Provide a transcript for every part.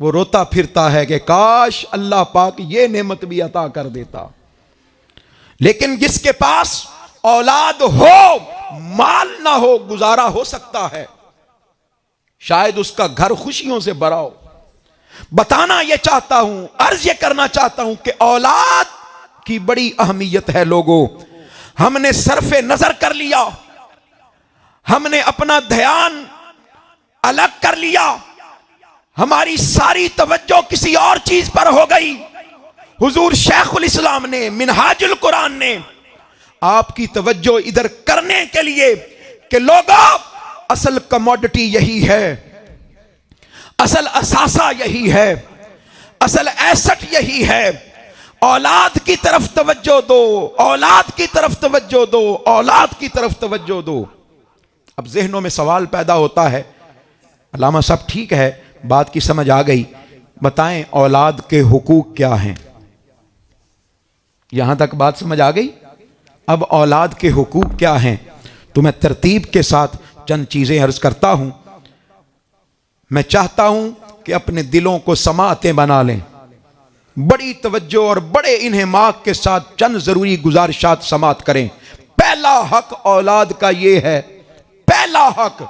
वो रोता फिरता है कि काश अल्लाह पाक ये नेमत भी अता कर देता। लेकिन जिसके पास औलाद हो, माल ना हो, गुजारा हो सकता है, शायद उसका घर खुशियों से भरा हो। बताना यह चाहता हूं, अर्ज ये करना चाहता हूं कि औलाद की बड़ी अहमियत है। लोगों, हमने सरफे नजर कर लिया, हमने अपना ध्यान अलग कर लिया, हमारी सारी तवज्जो किसी और चीज पर हो गई। हुजूर शेखुल इस्लाम ने, मिनहाजुल कुरान ने आपकी तवज्जो इधर करने के लिए कि लोगों, असल कमोडिटी यही है, असल असासा यही है, असल एसेट यही है। औलाद की तरफ तवज्जो दो, औलाद की तरफ तवज्जो दो, औलाद की तरफ तवज्जो दो। अब जहनों में सवाल पैदा होता है, अल्लामा साहब ठीक है, बात की समझ आ गई, बताएं औलाद के हुकूक क्या हैं। यहां तक बात समझ आ गई। अब औलाद के हुकूक क्या हैं, तो मैं तरतीब के साथ चंद चीजें अर्ज करता हूं। मैं चाहता हूं कि अपने दिलों को समाअतें बना लें, बड़ी तवज्जो और बड़े इन्हेमाक के साथ चंद जरूरी गुजारिशात समाअत करें। पहला हक औलाद का यह है, पहला हक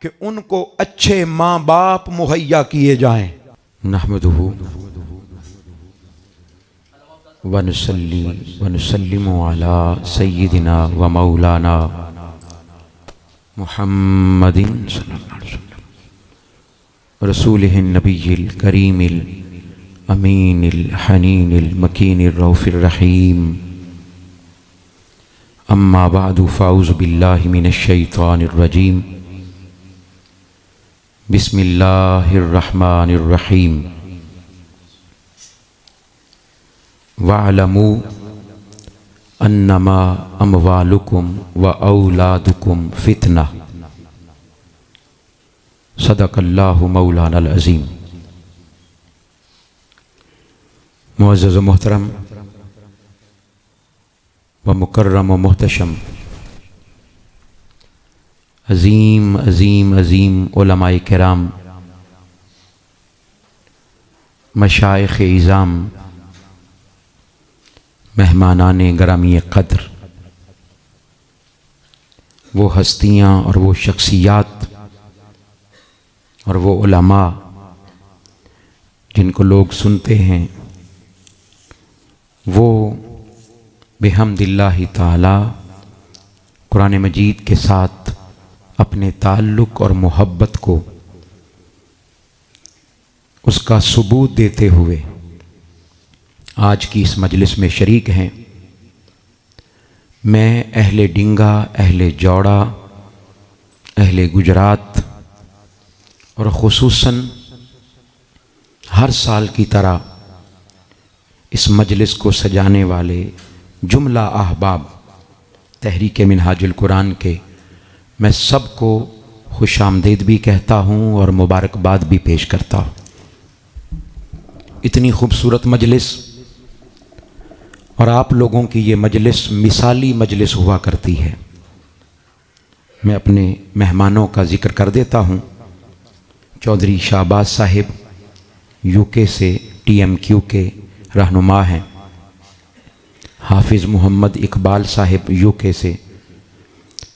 कि उनको अच्छे मां बाप मुहैया किए जाएं। नहमदुहु व नुसल्ली व नुसल्लिमु अला सय्यिदिना व मौलाना मुहम्मदिन सल्लल्लाहु अलैहि वसल्लम रसूलिहिन नबिय्यिल करीमिल अमीनिल हनीनिल मकीनिर रऊफिर रहीम। अम्मा बादु फ़ाऊज़ु बिल्लाहि मिनश शैतानिर रजीम। बिस्मिल्लाहिर रहमानिर रहीम। वअलमू अन्नमा अमवालुकुम व औलादुकुम फितना। सदक़ल्लाहु मौलानल अज़ीम। मुअज़्ज़ज़ व मुहतरम व मुकर्रम व मुहतशम अज़ीम अज़ीम अज़ीम उलमाए किराम, मशाइख़ इज़ाम, मेहमानाने गरामी क़द्र, वो हस्तियाँ और वो शख्सियात और वो उलमा जिनको लोग सुनते हैं, वो बिहम्दिल्लाहि ताला कुरान मजीद के साथ अपने ताल्लुक़ और मोहब्बत को उसका सबूत देते हुए आज की इस मजलिस में शरीक हैं। मैं अहले डिंगा, अहले जौड़ा, अहले गुजरात और ख़ुसूसन हर साल की तरह इस मजलिस को सजाने वाले जुमला अहबाब तहरीक मिनहाजुल कुरान के मैं सबको खुशामदीद भी कहता हूँ और मुबारकबाद भी पेश करता हूँ। इतनी खूबसूरत मजलिस और आप लोगों की ये मजलिस मिसाली मजलिस हुआ करती है। मैं अपने मेहमानों का ज़िक्र कर देता हूँ। चौधरी शाहबाज साहिब यूके से TMQ के रहनुमा हैं। हाफिज़ मोहम्मद इकबाल साहिब यूके से,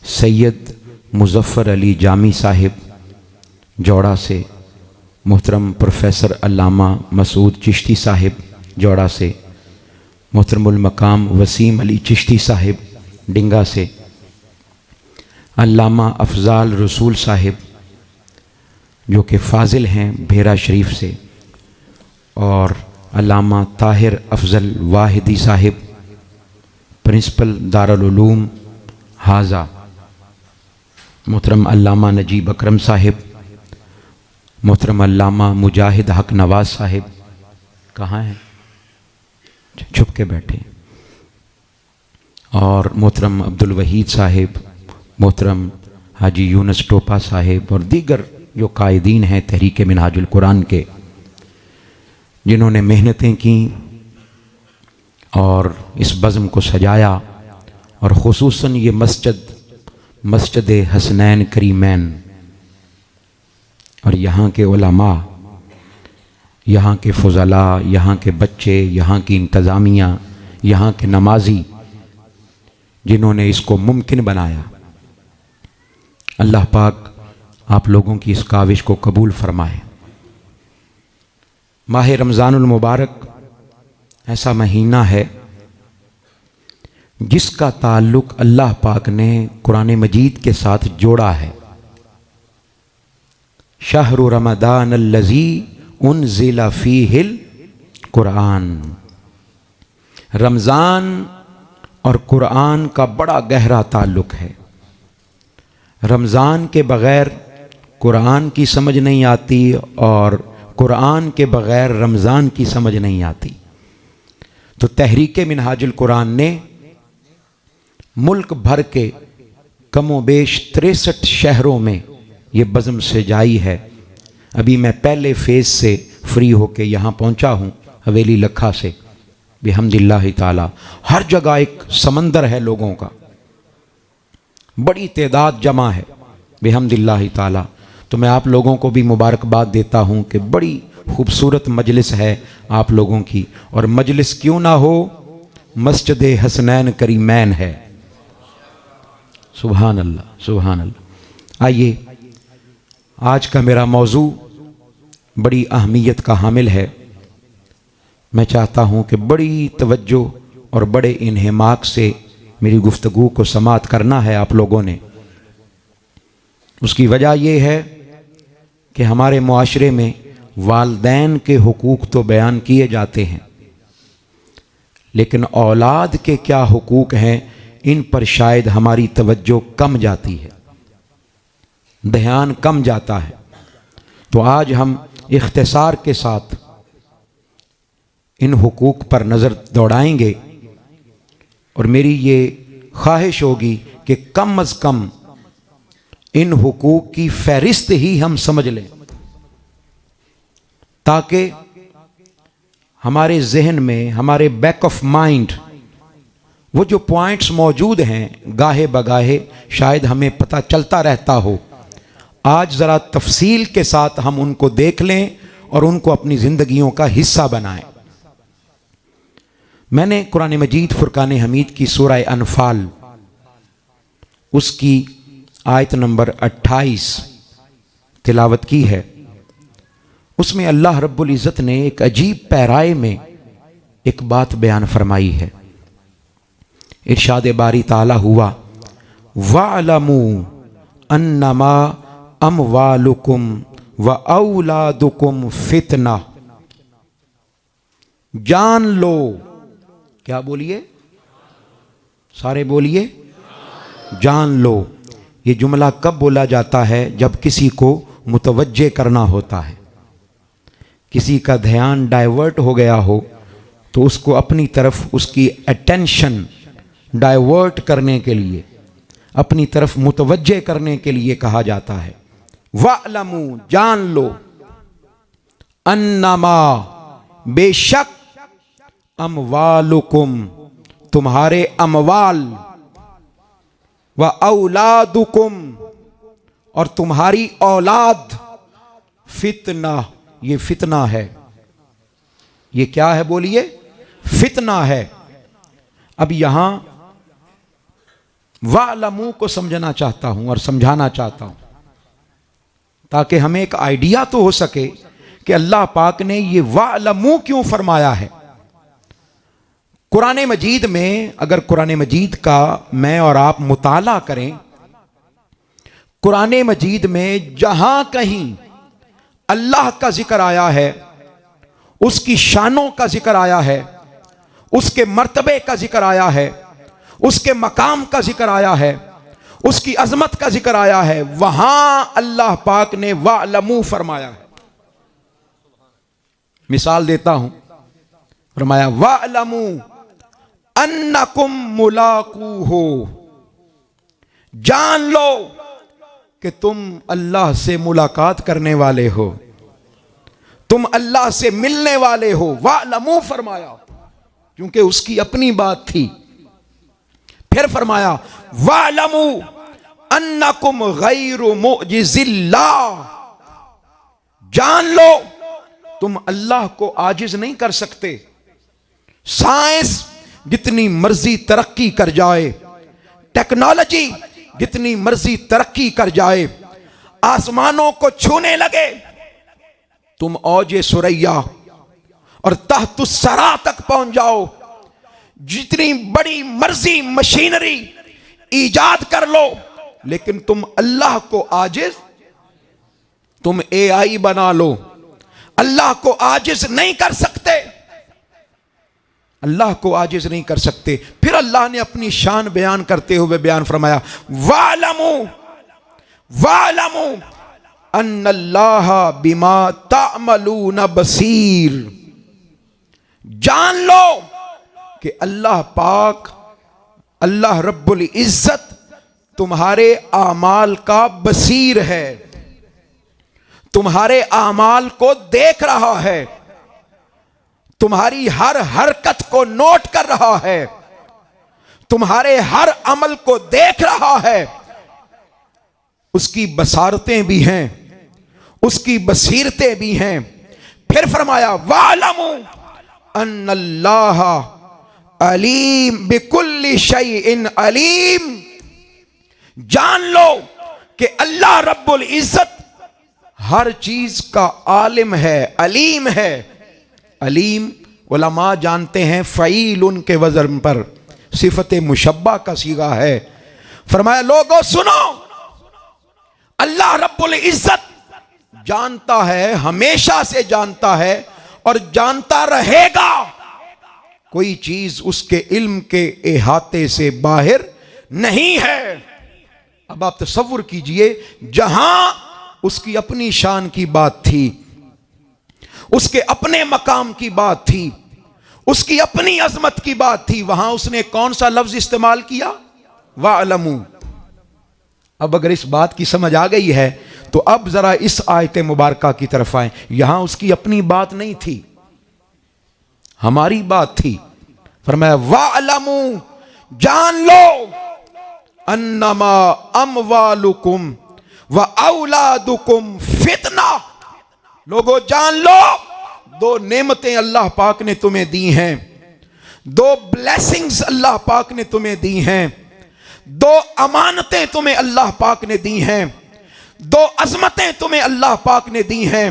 सैयद मुज़फ़्फ़र अली जामी साहिब जौड़ा से, मोहतरम प्रोफेसर अल्लामा मसूद चिश्ती साहिब जौड़ा से, मोहतरमुल मकाम वसीम अली चिश्ती साहिब डिंगा से, अल्लामा अफ़ज़ाल रसूल साहिब जो कि फ़ाज़िल हैं भेरा शरीफ से, और अल्लामा ताहिर अफ़ज़ल वाहिदी साहिब प्रिंसिपल दारुल उलूम हाजा, मोहतरम अल्लामा नजीब अकरम साहिब, मोहतरम अल्लामा मुजाहिद हक नवाज साहिब कहाँ हैं, छुप के बैठे, और मोहतरम अब्दुल वहीद साहिब, मोहतरम हाजी यूनुस टोपा साहिब और दीगर जो कायदीन हैं तहरीक मिनहाजुल कुरान के, जिन्होंने मेहनतें की और इस बज़्म को सजाया, और ख़ुसूसन ये मस्जिद हसनैन करीमैन और यहाँ के उलमा यहाँ के फुजला, यहाँ के बच्चे, यहाँ की इंतज़ामिया, यहाँ के नमाजी जिन्होंने इसको मुमकिन बनाया। अल्लाह पाक आप लोगों की इस काविश को कबूल फरमाए। माह रमज़ानुल मुबारक ऐसा महीना है जिसका ताल्लुक़ अल्लाह पाक ने कुरान मजीद के साथ जोड़ा है। शहरु रमज़ान अल्लज़ी उनज़िला फ़ीहिल कुरान। रमज़ान और कुरान का बड़ा गहरा ताल्लुक़ है। रमज़ान के बग़ैर कुरान की समझ नहीं आती और कुरान के बग़ैर रमज़ान की समझ नहीं आती। तो तहरीक मिनहाजुल कुरान ने मुल्क भर के कमो बेश 63 शहरों में ये बज़्म सजाई है। अभी मैं पहले फ़ेज़ से फ्री होके यहाँ पहुँचा हूँ, हवेली लखा से, बिहम्दिल्लाहि ताला। हर जगह एक समंदर है लोगों का, बड़ी तादाद जमा है बिहम्दिल्लाहि ताला। तो मैं आप लोगों को भी मुबारकबाद देता हूँ कि बड़ी खूबसूरत मजलिस है आप लोगों की। और मजलिस क्यों ना हो, मस्जिद हसनैन करीमैन है। सुभान अल्लाह, सुभान अल्लाह। आइए, आज का मेरा मौजू बड़ी अहमियत का हामिल है। मैं चाहता हूँ कि बड़ी तवज्जो और बड़े इन्हिमाक से मेरी गुफ्तगू को समाअत करना है आप लोगों ने। उसकी वजह यह है कि हमारे मुआशरे में वालदैन के हुकूक तो बयान किए जाते हैं, लेकिन औलाद के क्या हुकूक हैं इन पर शायद हमारी तवज्जो कम जाती है, ध्यान कम जाता है। तो आज हम इख्तिसार के साथ इन हुकूक पर नज़र दौड़ाएंगे और मेरी ये ख्वाहिश होगी कि कम अज़ कम इन हुकूक की फहरिस्त ही हम समझ लें, ताकि हमारे जहन में, हमारे बैक ऑफ माइंड वो जो पॉइंट्स मौजूद हैं गाहे बगाहे शायद हमें पता चलता रहता हो। आज ज़रा तफसील के साथ हम उनको देख लें और उनको अपनी ज़िंदगियों का हिस्सा बनाएं। मैंने कुरान मजीद फुरकान हमीद की सूरह अनफाल उसकी आयत नंबर 28 तिलावत की है। उसमें अल्लाह रब्बुल इज़्ज़त ने एक अजीब पैराए में एक बात बयान फरमाई है। इरशाद बारी ताला हुआ, वअलमू अन्नमा अमवालुकुम व औलादुकुम फितना। जान लो, क्या बोलिए, सारे बोलिए, जान लो। ये जुमला कब बोला जाता है? जब किसी को मुतवज्जे करना होता है, किसी का ध्यान डाइवर्ट हो गया हो तो उसको अपनी तरफ, उसकी अटेंशन डाइवर्ट करने के लिए, अपनी तरफ मुतवज्जे करने के लिए कहा जाता है। वअलमू, जान लो, अन्नमा, बेशक, अमवालुकुम, तुम्हारे अमवाल, व औलादुकुम, और तुम्हारी औलाद, फितना, ये फितना है। ये क्या है बोलिए? फितना है। अब यहां वअलमू को समझना चाहता हूं और समझाना चाहता हूं ताकि हमें एक आइडिया तो हो सके कि अल्लाह पाक ने ये वअलमू क्यों फरमाया है। कुरान मजीद में, अगर कुरान मजीद का मैं और आप मुताला करें, कुरान मजीद में जहां कहीं अल्लाह का जिक्र आया है, उसकी शानों का जिक्र आया है, उसके मर्तबे का जिक्र आया है, उसके मकाम का जिक्र आया है, उसकी अजमत का जिक्र आया है, वहां अल्लाह पाक ने वअलमू फरमाया है। मिसाल देता हूं, फरमाया वअलमू अन्नकुम मुलाकू हो, जान लो कि तुम अल्लाह से मुलाकात करने वाले हो, तुम अल्लाह से मिलने वाले हो। वअलमू फरमाया क्योंकि उसकी अपनी बात थी। फिर फरमाया वअलमू अन्नकुम गैरु मुअजिजिल्लाह, जान लो तुम अल्लाह को आजिज नहीं कर सकते। साइंस जितनी मर्जी तरक्की कर जाए, टेक्नोलॉजी जितनी मर्जी तरक्की कर जाए, आसमानों को छूने लगे, तुम औजे सुरैया और तहतुस्सरा तक पहुंच जाओ, जितनी बड़ी मर्जी मशीनरी ईजाद कर लो, लेकिन तुम अल्लाह को आजिज, तुम एआई बना लो, अल्लाह को आजिज नहीं कर सकते। अल्लाह को आजिज नहीं कर सकते। फिर अल्लाह ने अपनी शान बयान करते हुए बयान फरमाया, वालमू वालमू अन्नल्लाह बिमा तामलून बसीर। जान लो कि अल्लाह पाक, अल्लाह रब्बुल इज्जत तुम्हारे आमाल का बसीर है, तुम्हारे आमाल को देख रहा है, तुम्हारी हर हरकत को नोट कर रहा है, तुम्हारे हर अमल को देख रहा है। उसकी बसारतें भी हैं, उसकी बसीरतें भी हैं। फिर फरमाया, वालमू अन्नल्लाह अलीम बिकुल्लि शैइन अलीम। जान लो कि अल्लाह रब्बुल इज्जत हर चीज का आलिम है, अलीम है। अलीम उलमा जानते हैं फ़ईल उनके वज़न पर सिफत मुशब्बा का सीगा है। फरमाया, लोगों सुनो, अल्लाह रब्बुल इज्जत जानता है, हमेशा से जानता है और जानता रहेगा। कोई चीज उसके इल्म के इहाते से बाहर नहीं है। अब आप तसव्वुर कीजिए, जहां उसकी अपनी शान की बात थी, उसके अपने मकाम की बात थी, उसकी अपनी अजमत की बात थी, वहां उसने कौन सा लफ्ज इस्तेमाल किया? वालमू। अब अगर इस बात की समझ आ गई है तो अब जरा इस आयत मुबारका की तरफ आए। यहां उसकी अपनी बात नहीं थी, हमारी बात थी। फरमाया, वालमू, जान लो, अन्नमा अमवालुकुम व औलादुकुम फितना। लोगों जान लो, दो नेमतें अल्लाह पाक ने तुम्हें दी हैं, दो ब्लेसिंग्स अल्लाह पाक ने तुम्हें दी हैं, दो अमानतें तुम्हें अल्लाह पाक ने दी हैं, दो अजमतें तुम्हें अल्लाह पाक ने दी हैं,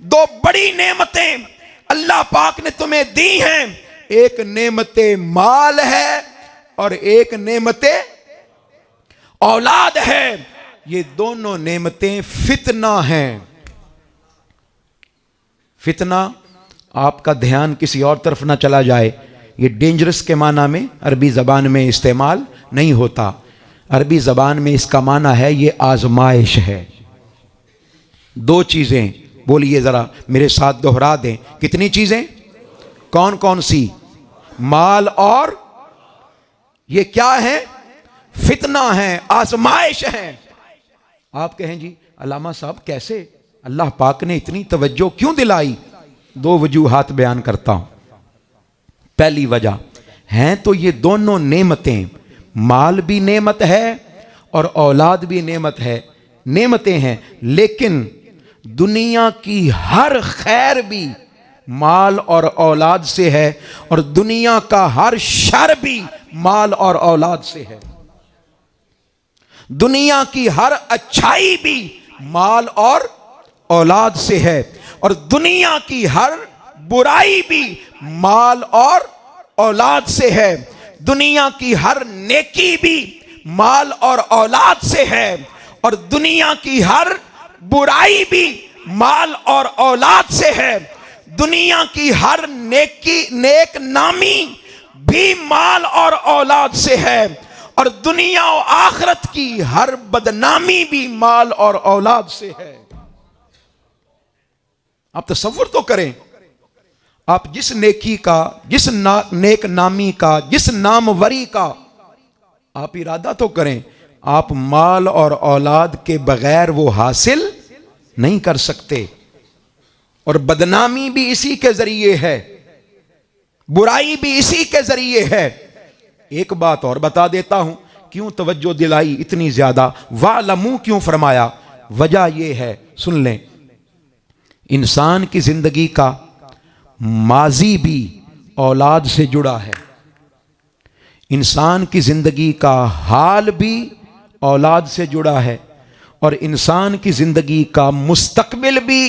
दो बड़ी नेमतें अल्लाह पाक ने तुम्हें दी हैं। एक नेमते माल है और एक नेमते औलाद है। ये दोनों नेमतें फितना हैं। फितना, आपका ध्यान किसी और तरफ ना चला जाए, ये डेंजरस के माना में अरबी ज़बान में इस्तेमाल नहीं होता। अरबी ज़बान में इसका माना है ये आजमाइश है। दो चीज़ें बोलिए ज़रा मेरे साथ, दोहरा दें। कितनी चीज़ें? कौन कौन सी? माल और ये क्या है? फितना है, आजमाइश है। आप कहें जी अल्लामा साहब कैसे, अल्लाह पाक ने इतनी तवज्जो क्यों दिलाई? दो वजूहात बयान करता हूं। पहली वजह है तो ये दोनों नेमतें, माल भी नेमत है और औलाद भी नेमत है, नेमतें हैं, लेकिन दुनिया की हर खैर भी माल और औलाद से है और दुनिया का हर शर भी माल और औलाद से है। दुनिया की हर अच्छाई भी माल और औलाद से है और दुनिया की हर बुराई भी माल और औलाद से है। दुनिया की हर नेकी भी माल और औलाद से है और दुनिया की हर बुराई भी माल और औलाद से है। दुनिया की हर नेकी, नेक नामी भी माल और औलाद से है और दुनिया और आखिरत की हर बदनामी भी माल और औलाद से है। आप तसव्वुर तो करें, आप जिस नेकी का, जिस नेक नामी का, जिस नामवरी का आप इरादा तो करें, आप माल और औलाद के बगैर वो हासिल नहीं कर सकते। और बदनामी भी इसी के जरिए है, बुराई भी इसी के जरिए है। एक बात और बता देता हूं, क्यों तवज्जो दिलाई इतनी ज्यादा, वालमू क्यों फरमाया? वजह यह है, सुन लें। इंसान की जिंदगी का माजी भी औलाद से जुड़ा है, इंसान की जिंदगी का हाल भी औलाद से जुड़ा है, और इंसान की जिंदगी का मुस्तकबिल भी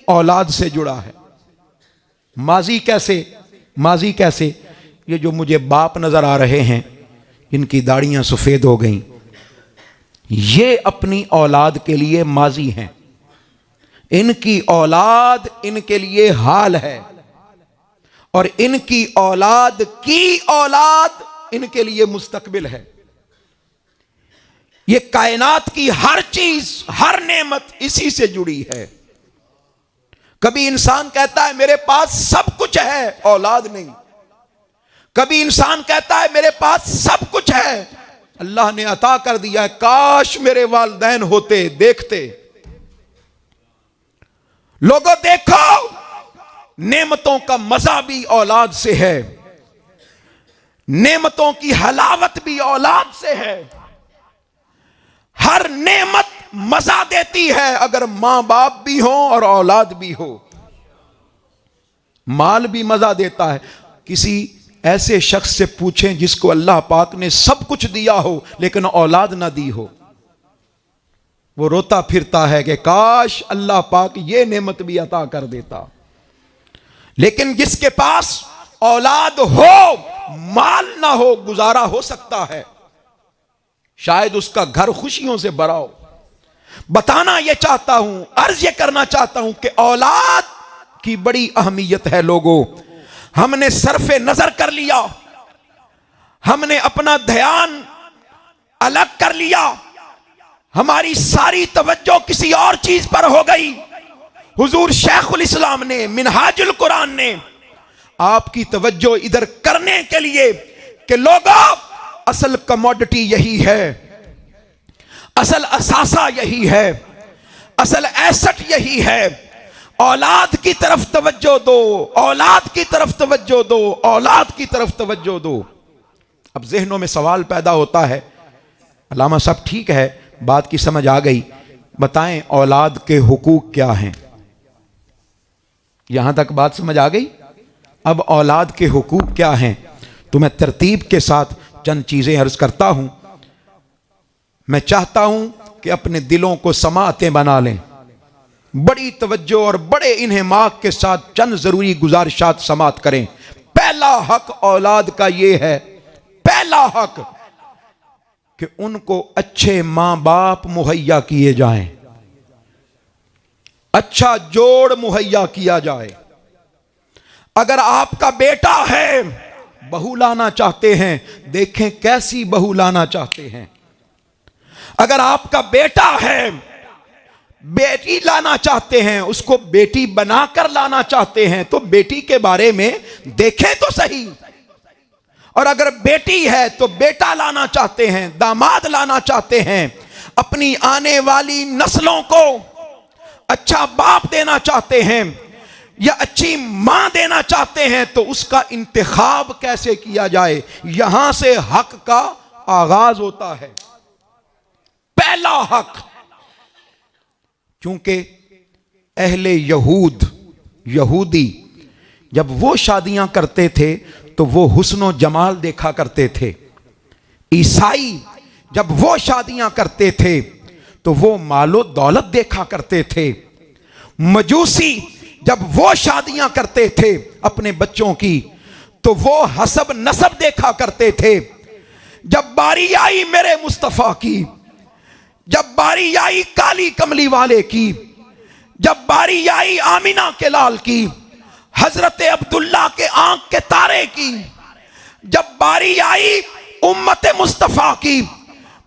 औलाद से जुड़ा है। माजी कैसे? माजी कैसे? ये जो मुझे बाप नजर आ रहे हैं, इनकी दाढ़ियां सफेद हो गईं, ये अपनी औलाद के लिए माजी हैं। इनकी औलाद इनके लिए हाल है, और इनकी औलाद की औलाद इनके लिए मुस्तकबिल है। ये कायनात की हर चीज, हर नेमत इसी से जुड़ी है। कभी इंसान कहता है मेरे पास सब कुछ है, औलाद नहीं। कभी इंसान कहता है मेरे पास सब कुछ है, अल्लाह ने अता कर दिया है, काश मेरे वालिदैन होते, देखते। लोगों देखो, नेमतों का मजा भी औलाद से है, नेमतों की हलावत भी औलाद से है। हर नेमत मजा देती है अगर मां बाप भी हो और औलाद भी हो। माल भी मजा देता है। किसी ऐसे शख्स से पूछें जिसको अल्लाह पाक ने सब कुछ दिया हो लेकिन औलाद ना दी हो, वो रोता फिरता है कि काश अल्लाह पाक ये नेमत भी अता कर देता। लेकिन जिसके पास औलाद हो, माल ना हो, गुजारा हो सकता है। शायद उसका घर खुशियों से भरा हो। बताना यह चाहता हूं, अर्ज ये करना चाहता हूं कि औलाद की बड़ी अहमियत है। लोगों, हमने सरफे नजर कर लिया, हमने अपना ध्यान अलग कर लिया, हमारी सारी तवज्जो किसी और चीज पर हो गई। हुजूर शेखुल इस्लाम ने, मिनहाजुल कुरान ने आपकी तवज्जो इधर करने के लिए कि लोगों, असल कमोडिटी यही है, असल असासा यही है, असल एसेट यही है। औलाद की तरफ तवज्जो दो, औलाद की तरफ तवज्जो दो, औलाद की तरफ तवज्जो दो। अब जहनों में सवाल पैदा होता है, अल्लामा साहब ठीक है, बात की समझ आ गई, बताएं औलाद के हुकूक क्या हैं? यहां तक बात समझ आ गई। अब औलाद के हुकूक क्या हैं, तो मैं तरतीब के साथ चंद चीजें अर्ज करता हूं। मैं चाहता हूं कि अपने दिलों को समाअतें बना लें, बड़ी तवज्जो और बड़े इन्हेमाक के साथ चंद जरूरी गुजारिशात समाअत करें। पहला हक औलाद का यह है, पहला हक कि उनको अच्छे मां बाप मुहैया किए जाएं, अच्छा जोड़ मुहैया किया जाए। अगर आपका बेटा है, बहू लाना चाहते हैं, देखें कैसी बहू लाना चाहते हैं। अगर आपका बेटा है, बेटी लाना चाहते हैं, उसको बेटी बनाकर लाना चाहते हैं, तो बेटी के बारे में देखें तो सही। और अगर बेटी है तो बेटा लाना चाहते हैं, दामाद लाना चाहते हैं, अपनी आने वाली नस्लों को अच्छा बाप देना चाहते हैं या अच्छी मां देना चाहते हैं, तो उसका इंतखाब कैसे किया जाए, यहां से हक का आगाज होता है। पहला हक, क्योंकि अहले यहूदी जब वो शादियां करते थे तो वो हुस्न जमाल देखा करते थे। ईसाई जब वो शादियां करते थे तो वो मालो दौलत देखा करते थे। मजूसी जब वो शादियां करते थे अपने बच्चों की तो वो हसब नसब देखा करते थे। जब बारी आई मेरे मुस्तफा की, जब बारी आई काली कमली वाले की, जब बारी आई आमिना के लाल की, हजरत अब्दुल्ला के आंख के तारे की, जब बारी आई उम्मत मुस्तफा की,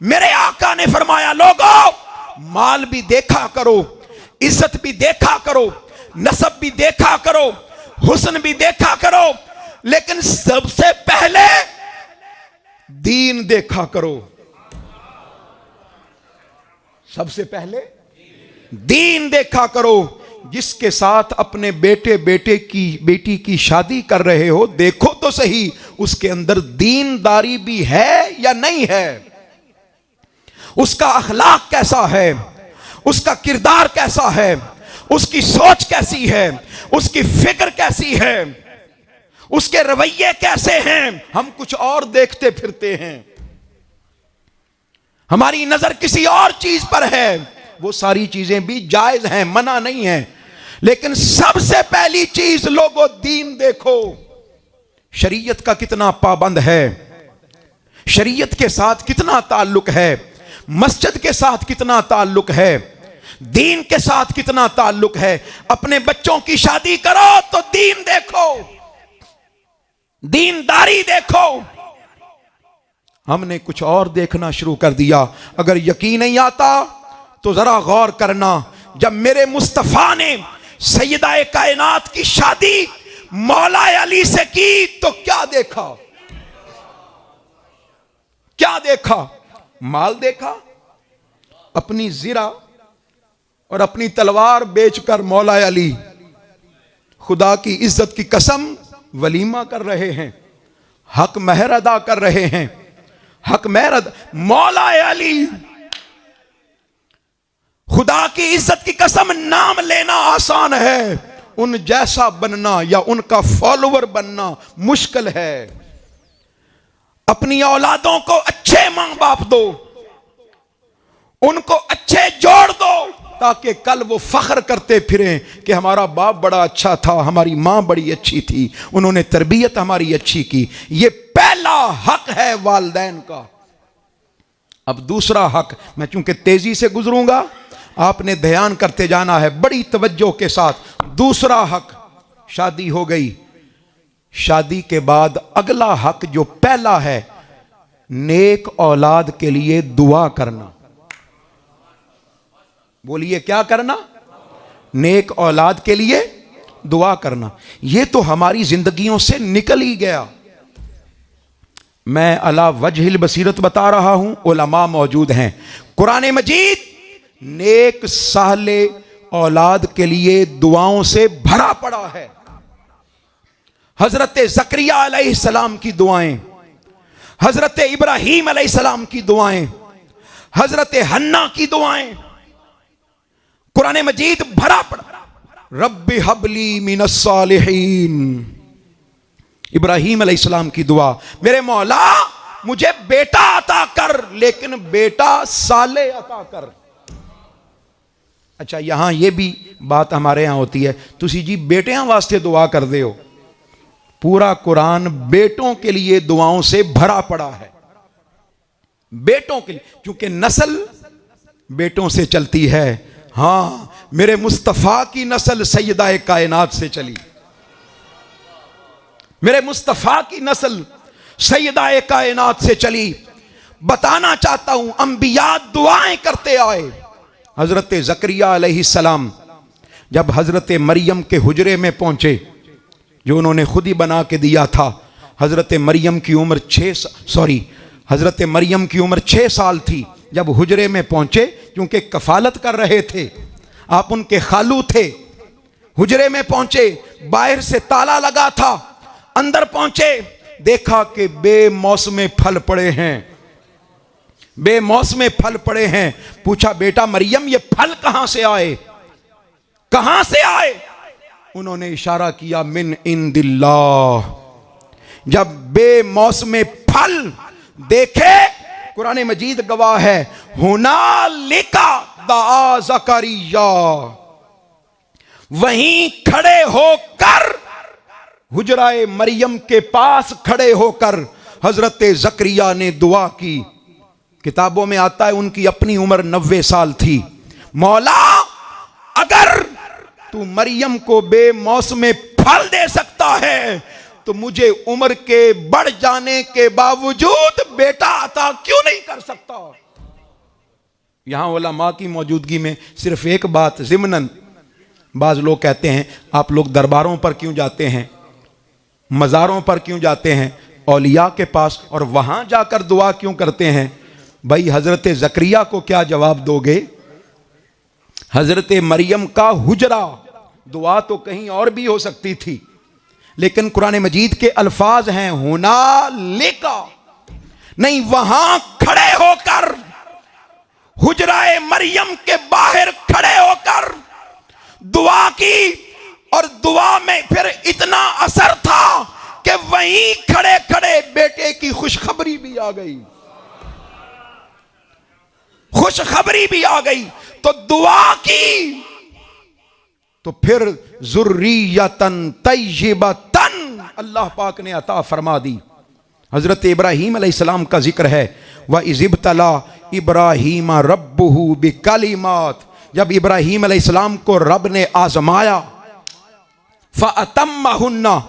मेरे आका ने फरमाया लोगों, माल भी देखा करो, इज्जत भी देखा करो, नसब भी देखा करो, हुस्न भी देखा करो, लेकिन सबसे पहले दीन देखा करो। सबसे पहले दीन देखा करो। जिसके साथ अपने बेटी की शादी कर रहे हो, देखो तो सही उसके अंदर दीनदारी भी है या नहीं है, उसका अखलाक कैसा है, उसका किरदार कैसा है, उसकी सोच कैसी है, उसकी फिक्र कैसी है, उसके रवैये कैसे हैं। हम कुछ और देखते फिरते हैं, हमारी नजर किसी और चीज पर है। वो सारी चीजें भी जायज हैं, मना नहीं है, लेकिन सबसे पहली चीज लोगों दीन देखो। शरीयत का कितना पाबंद है, शरीयत के साथ कितना ताल्लुक है, मस्जिद के साथ कितना ताल्लुक है, दीन के साथ कितना ताल्लुक है। अपने बच्चों की शादी करो तो दीन देखो, दीनदारी देखो। हमने कुछ और देखना शुरू कर दिया। अगर यकीन नहीं आता तो जरा गौर करना, जब मेरे मुस्तफा ने सैयदा कायनात की शादी मौला अली से की तो क्या देखा, क्या देखा? माल देखा। अपनी जिरा और अपनी तलवार बेचकर मौला अली खुदा की इज्जत की कसम वलीमा कर रहे हैं, हक महर अदा कर रहे हैं। हक महर अदा, मौला अली, खुदा की इज्जत की कसम, नाम लेना आसान है, उन जैसा बनना या उनका फॉलोअर बनना मुश्किल है। अपनी औलादों को अच्छे मां बाप दो, उनको अच्छे जोड़ दो, ताकि कल वो फख्र करते फिरें कि हमारा बाप बड़ा अच्छा था, हमारी मां बड़ी अच्छी थी, उन्होंने तरबियत हमारी अच्छी की। ये पहला हक है वालिदैन का। अब दूसरा हक, मैं चूंकि तेजी से गुजरूंगा, आपने ध्यान करते जाना है बड़ी तवज्जो के साथ। दूसरा हक, शादी हो गई, शादी के बाद अगला हक जो पहला है, नेक औलाद के लिए दुआ करना। बोलिए क्या करना? नेक औलाद के लिए दुआ करना। यह तो हमारी जिंदगियों से निकल ही गया। मैं अला वजहिल बसीरत बता रहा हूं, उलमा मौजूद हैं। कुरान मजीद नेक साले औलाद के लिए दुआओं से भरा पड़ा है। हजरत ज़करिया अलैहिस्सलाम की दुआएं, हजरत इब्राहीम अलैहिस्सलाम की दुआएं, हजरत हन्ना की दुआएं, कुरान मजीद भरा पड़ा। रब्बि हबली मिनस सालिहीन, इब्राहीम अलैहिस्सलाम की दुआ, मेरे मौला मुझे बेटा अता कर, लेकिन बेटा साले अता कर। अच्छा, यहां यह भी बात हमारे यहां होती है, तुसी जी बेटियां वास्ते दुआ कर दे हो। पूरा कुरान बेटों के लिए दुआओं से भरा पड़ा है, बेटों के लिए, क्योंकि नस्ल बेटों से चलती है। हां, मेरे मुस्तफा की नस्ल सैयदा कायनात से चली, मेरे मुस्तफा की नस्ल सैयदा कायनात से चली। बताना चाहता हूं, अंबिया दुआएं करते आए। हजरत ज़करिया अलैहिस्सलाम जब हजरत मरियम के हुजरे में पहुंचे, जो उन्होंने खुद ही बना के दिया था, हजरत मरियम की उम्र 6 साल थी जब हुजरे में पहुंचे, क्योंकि कफालत कर रहे थे, आप उनके खालू थे। हुजरे में पहुंचे, बाहर से ताला लगा था, अंदर पहुंचे, देखा कि बेमौसमे फल पड़े हैं, बेमौसमे फल पड़े हैं। पूछा, बेटा मरियम ये फल कहां से आए, कहां से आए? उन्होंने इशारा किया, मिन इंदिल्लाह। जब बेमौसमे फल देखे, कुरान मजीद गवाह है, हुनालिका दा ज़करिया, वहीं खड़े होकर, हुजराए मरियम के पास खड़े होकर हजरत ज़करिया ने दुआ की। किताबों में आता है उनकी अपनी उम्र 90 साल थी। मौला अगर तू मरियम को बेमौसमे फल दे सकता है तो मुझे उम्र के बढ़ जाने के बावजूद बेटा अता क्यों नहीं कर सकता? यहां उलमा की मौजूदगी में सिर्फ एक बात ज़िम्नन, बाज लोग कहते हैं आप लोग दरबारों पर क्यों जाते हैं, मज़ारों पर क्यों जाते हैं, औलिया के पास, और वहां जाकर दुआ क्यों करते हैं? भाई हजरत ज़करिया को क्या जवाब दोगे? हजरत मरियम का हुजरा, दुआ तो कहीं और भी हो सकती थी, लेकिन कुरान मजीद के अल्फाज हैं हुनालिका, नहीं, वहां खड़े होकर, हुजराए मरियम के बाहर खड़े होकर दुआ की और दुआ में फिर इतना असर था कि वहीं खड़े खड़े बेटे की खुशखबरी भी आ गई, खुशखबरी भी आ गई। तो दुआ की तो फिर ज़ुर्रियतन तय्यिबतन अल्लाह पाक ने अता फरमा दी। हजरत इब्राहीम अलैहिस्सलाम का जिक्र है, व इज़िब्तला इब्राहीम रब्बुहु बिकलिमात, जब इब्राहीम अलैहिस्सलाम को रब ने आजमाया, फ़अतम्महुन्ना,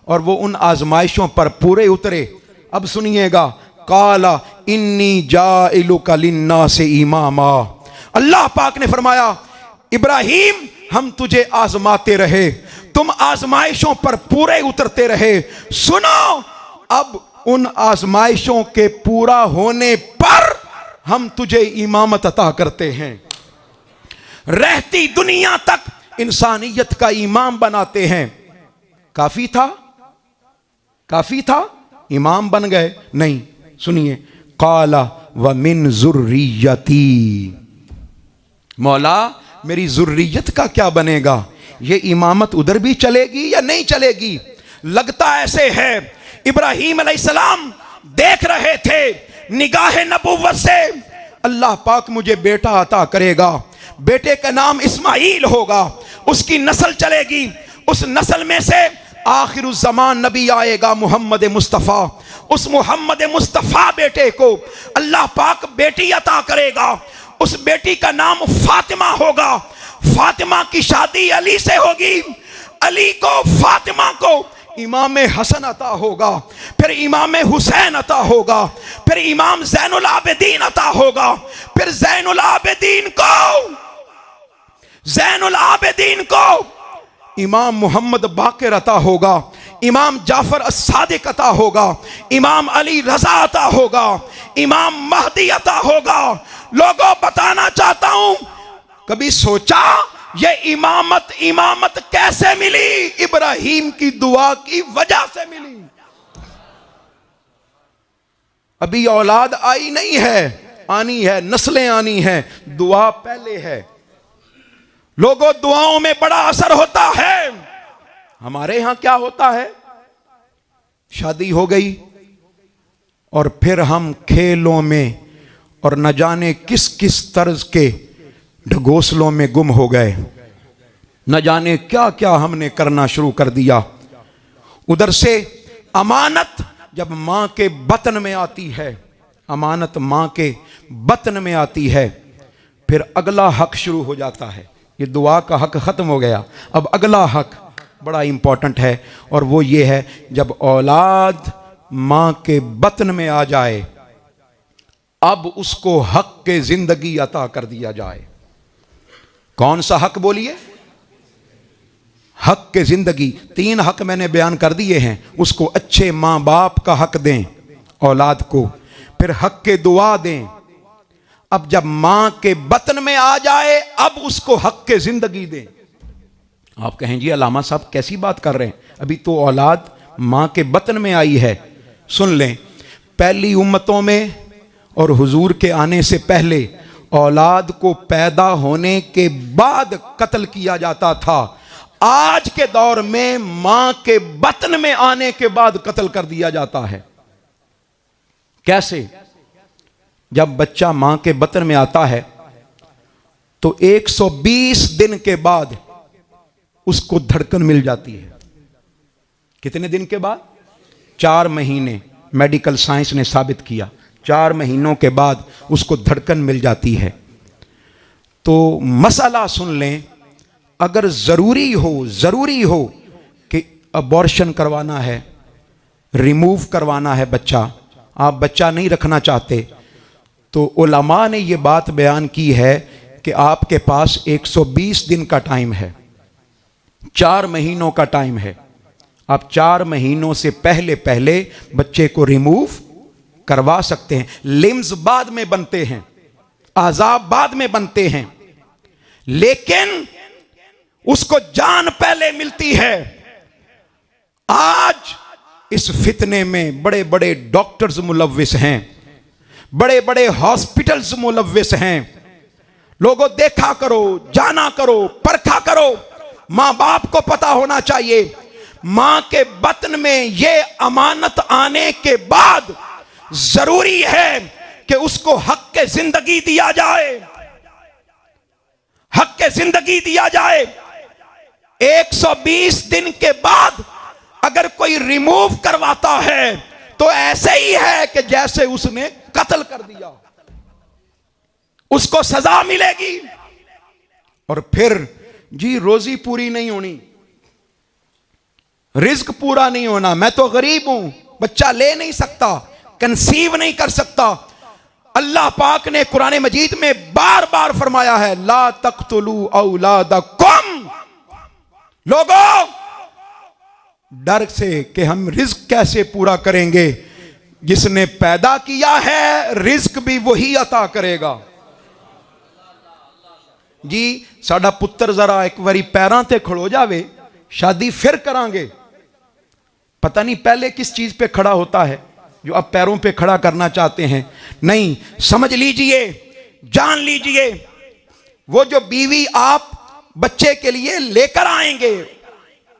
और वो उन आजमाइशों पर पूरे उतरे। अब सुनिएगा, काला इन्नी जाइलुका लिन्नासि इमामा, अल्लाह पाक ने फरमाया इब्राहीम हम तुझे आजमाते रहे, तुम आजमाइशों पर पूरे उतरते रहे, सुनो अब उन आजमाइशों के पूरा होने पर हम तुझे इमामत अता करते हैं, रहती दुनिया तक इंसानियत का इमाम बनाते हैं। काफी था, काफी था, इमाम बन गए? नहीं, सुनिए, काला व मिन ज़ुर्रियती, मौला मेरी ज़ुर्रियत का क्या बनेगा? ये इमामत उधर भी चलेगी या नहीं चलेगी? लगता ऐसे है इब्राहीम अलैहिस्सलाम देख रहे थे निगाह नबुव्वत से, अल्लाह पाक मुझे बेटा अता करेगा, बेटे का नाम इस्माइल होगा, उसकी नस्ल चलेगी, उस नस्ल में से आखिरुज़ ज़मान नबी आएगा मोहम्मद मुस्तफ़ा, उस मोहम्मद मुस्तफ़ा बेटे को अल्लाह पाक बेटी अता करेगा, उस बेटी का नाम फातिमा होगा, फातिमा की शादी अली से होगी, अली को फातिमा को इमाम हसन अता होगा, फिर इमाम हुसैन अता होगा, फिर इमाम ज़ैनुल आबिदीन अता होगा, फिर ज़ैनुल आबिदीन को इमाम मोहम्मद बाकिर अता होगा, इमाम जाफर as-सादिक अता होगा, इमाम अली रजा अता होगा, इमाम महदी अता होगा। लोगों बताना चाहता हूं, कभी सोचा ये इमामत कैसे मिली? इब्राहीम की दुआ की वजह से मिली। अभी औलाद आई नहीं है, आनी है, नस्लें आनी हैं, दुआ पहले है। लोगों दुआओं में बड़ा असर होता है। हमारे यहां क्या होता है, शादी हो गई और फिर हम खेलों में और न जाने किस किस तर्ज के ढगोसलों में गुम हो गए, न जाने क्या क्या हमने करना शुरू कर दिया। उधर से अमानत जब मां के बतन में आती है, अमानत मां के बतन में आती है, फिर अगला हक शुरू हो जाता है। ये दुआ का हक ख़त्म हो गया, अब अगला हक बड़ा इंपॉर्टेंट है, और वो ये है जब औलाद मां के बतन में आ जाए, अब उसको हक के जिंदगी अता कर दिया जाए। कौन सा हक बोलिए? हक के जिंदगी। 3 हक मैंने बयान कर दिए हैं। उसको अच्छे मां बाप का हक दें औलाद को, फिर हक के दुआ दें। अब जब मां के बतन में आ जाए, अब उसको हक के जिंदगी दें। आप कहें जी अलामा साहब कैसी बात कर रहे हैं, अभी तो औलाद मां के बतन में आई है। सुन लें, पहली उम्मतों में और हुजूर के आने से पहले औलाद को पैदा होने के बाद कत्ल किया जाता था। आज के दौर में मां के बतन में आने के बाद कत्ल कर दिया जाता है। कैसे? जब बच्चा मां के बतन में आता है तो 120 दिन के बाद उसको धड़कन मिल जाती है। कितने दिन के बाद? 4 महीने। मेडिकल साइंस ने साबित किया 4 महीनों के बाद उसको धड़कन मिल जाती है। तो मसला सुन लें, अगर ज़रूरी हो कि अबॉर्शन करवाना है, रिमूव करवाना है बच्चा, आप बच्चा नहीं रखना चाहते, तो उलमा ने ये बात बयान की है कि आपके पास 120 दिन का टाइम है, 4 महीनों का टाइम है। आप 4 महीनों से पहले पहले बच्चे को रिमूव करवा सकते हैं। लिम्स बाद में बनते हैं, आज़ाब बाद में बनते हैं, लेकिन उसको जान पहले मिलती है। आज इस फितने में बड़े बड़े डॉक्टर्स मुलव्विस हैं, बड़े बड़े हॉस्पिटल्स मुलव्विस हैं। लोगों देखा करो, जाना करो, परखा करो। मां बाप को पता होना चाहिए मां के बतन में ये अमानत आने के बाद जरूरी है कि उसको हक के जिंदगी दिया जाए, हक के जिंदगी दिया जाए। 120 दिन के बाद अगर कोई रिमूव करवाता है तो ऐसे ही है कि जैसे उसने कत्ल कर दिया, उसको सजा मिलेगी। और फिर जी रोजी पूरी नहीं होनी, रिज्क पूरा नहीं होना। मैं तो गरीब हूं, बच्चा ले नहीं सकता, कंसीव नहीं कर सकता। अल्लाह पाक ने कुरान मजीद में बार बार फरमाया है, ला तक़्तुलू औलादकुम। लोगों, डर से कि हम रिज्क कैसे पूरा करेंगे, जिसने पैदा किया है रिज्क भी वही अता करेगा। जी साडा पुत्र जरा एक बारी पैरां ते खड़ो जावे, शादी फिर करांगे। पता नहीं पहले किस चीज पे खड़ा होता है जो अब पैरों पे खड़ा करना चाहते हैं। नहीं, समझ लीजिए, जान लीजिए, वो जो बीवी आप बच्चे के लिए लेकर आएंगे,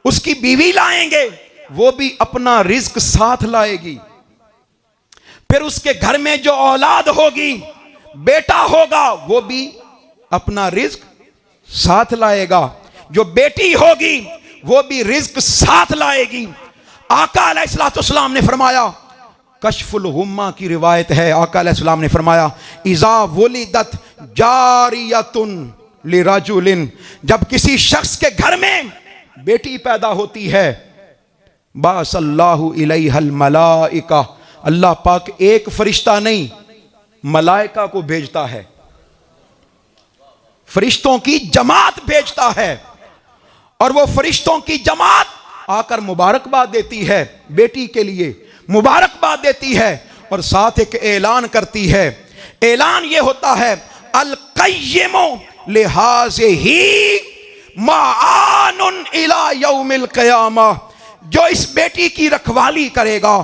उसकी बीवी लाएंगे, वो भी अपना रिज्क साथ लाएगी। फिर उसके घर में जो औलाद होगी, बेटा होगा, वो भी अपना रिज्क साथ लाएगा। जो बेटी होगी वो भी रिज्क साथ लाएगी। आका अलैहिस्सलाम ने फरमाया, कशफुल हुम्मा की रिवायत है, आका अलैहिस्सलाम ने फरमाया, इज़ा वुलिदत जारियतुन लिरजुलिन, जब किसी शख्स के घर में बेटी पैदा होती है, बासल्लाहु इलैहल मलाइका, अल्लाह पाक एक फरिश्ता नहीं मलाइका को भेजता है, फरिश्तों की जमात भेजता है। और वो फरिश्तों की जमात आकर मुबारकबाद देती है, बेटी के लिए मुबारकबाद देती है, और साथ एक ऐलान करती है। ऐलान ये होता है, अल क़य्यिमु लिहाज़िही माआनुन इला यौमिल क़यामा, जो इस बेटी की रखवाली करेगा,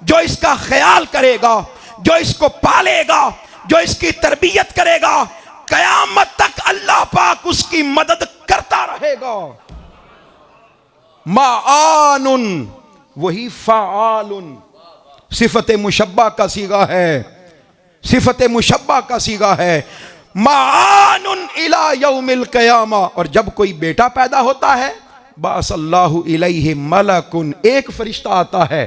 जो इसका ख्याल करेगा, जो इसको पालेगा, जो इसकी तरबियत करेगा, कयामत तक अल्लाह पाक उसकी मदद करता रहेगा। माआनुन वही फ़ाआलुन, सिफत मुशब्बा का सीगा है, सिफत मुशब्बा का सीगा है। माआनुन इला यौमिल क़यामा, और जब कोई बेटा पैदा होता है, बासल्लाहु इलैहि मलकुन, एक फरिश्ता आता है,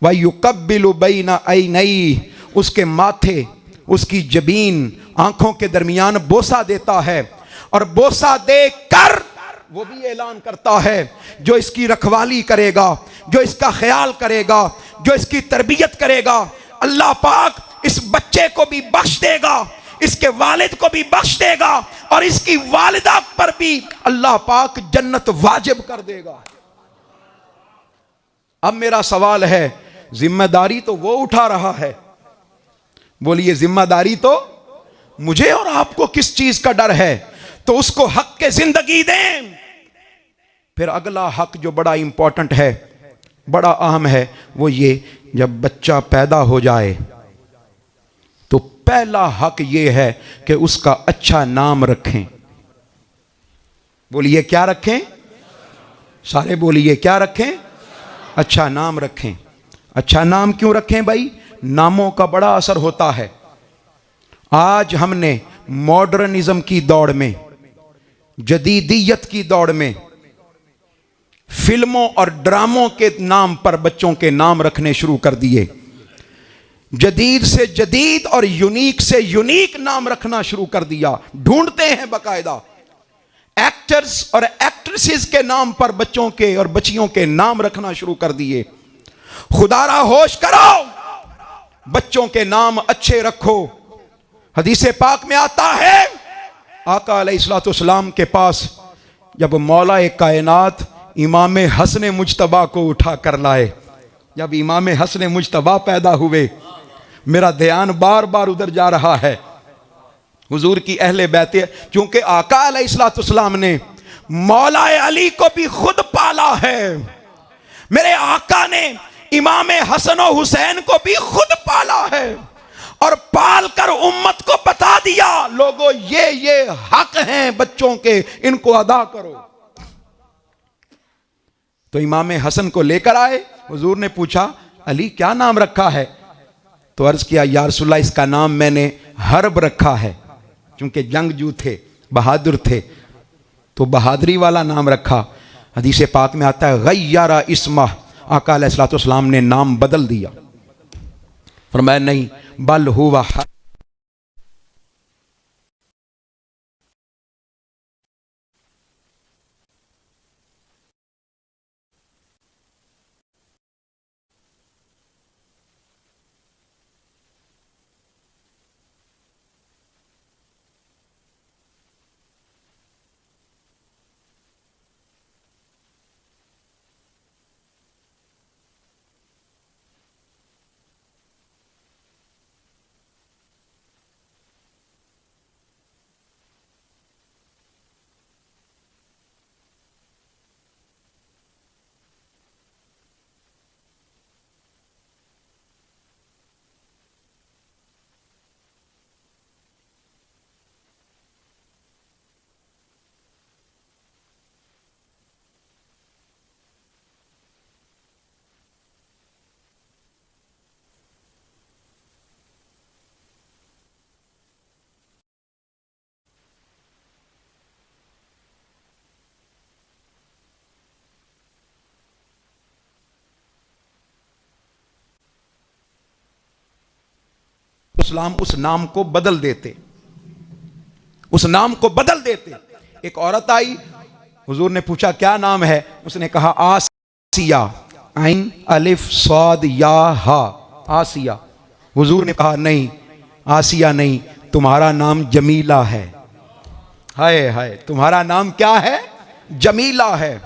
व युक़ब्बिलु बैना ऐनैहि, उसके माथे, उसकी जबीन, आंखों के दरमियान बोसा देता है, और बोसा देकर वो भी ऐलान करता है, जो इसकी रखवाली करेगा, जो इसका ख्याल करेगा, जो इसकी तरबियत करेगा, अल्लाह पाक इस बच्चे को भी बख्श देगा, इसके वालिद को भी बख्श देगा, और इसकी वालिदा पर भी अल्लाह पाक जन्नत वाजिब कर देगा। अब मेरा सवाल है, जिम्मेदारी तो वो उठा रहा है, बोलिए जिम्मेदारी तो मुझे और आपको किस चीज का डर है? तो उसको हक के जिंदगी दें। फिर अगला हक जो बड़ा इंपॉर्टेंट है, बड़ा अहम है, वो ये, जब बच्चा पैदा हो जाए तो पहला हक ये है कि उसका अच्छा नाम रखें। बोलिए क्या रखें? सारे बोलिए क्या रखें? अच्छा नाम रखें। अच्छा नाम क्यों रखें भाई? नामों का बड़ा असर होता है। आज हमने मॉडर्निज्म की दौड़ में, जदीदियत की दौड़ में, फिल्मों और ड्रामों के नाम पर बच्चों के नाम रखने शुरू कर दिए। जदीद से जदीद और यूनिक से यूनिक नाम रखना शुरू कर दिया। ढूंढते हैं बकायदा एक्टर्स और एक्ट्रेसेस के नाम पर बच्चों के और बच्चियों के नाम रखना शुरू कर दिए। खुदारा होश करो, बच्चों के नाम अच्छे रखो। हदीस पाक में आता है, आका अलैहिस्सलाम के पास जब मौला कायनात इमाम हसन मुज्तबा को उठा कर लाए, जब इमाम हसन मुज्तबा पैदा हुए, मेरा ध्यान बार बार उधर जा रहा है। हुजूर की अहले बैत, क्योंकि आका अलैहिस्सलाम ने मौला अली को भी खुद पाला है। मेरे आका ने इमाम हसन और हुसैन को भी खुद पाला है। और पाल कर उम्मत को बता दिया, लोगों ये हक हैं बच्चों के, इनको अदा करो। तो इमाम हसन को लेकर आए, हुजूर ने पूछा अली क्या नाम रखा है? तो अर्ज किया या रसूलल्लाह इसका नाम मैंने हर्ब रखा है, क्योंकि जंगजू थे, बहादुर थे, तो बहादुरी वाला नाम रखा। हदीस पाक में आता है गय्यरा इस्मा, आका अलैहिस्सलाम ने नाम बदल दिया। फरमाया नहीं, बल हुवा इस्लाम उस नाम को बदल देते, उस नाम को बदल देते। एक औरत आई, हुजूर ने पूछा क्या नाम है? उसने कहा आसिया, आइन अलिफ स्वाद या हा, आसिया। हुजूर ने कहा नहीं, आसिया नहीं, तुम्हारा नाम जमीला है। हाय हाय, तुम्हारा नाम क्या है? जमीला है।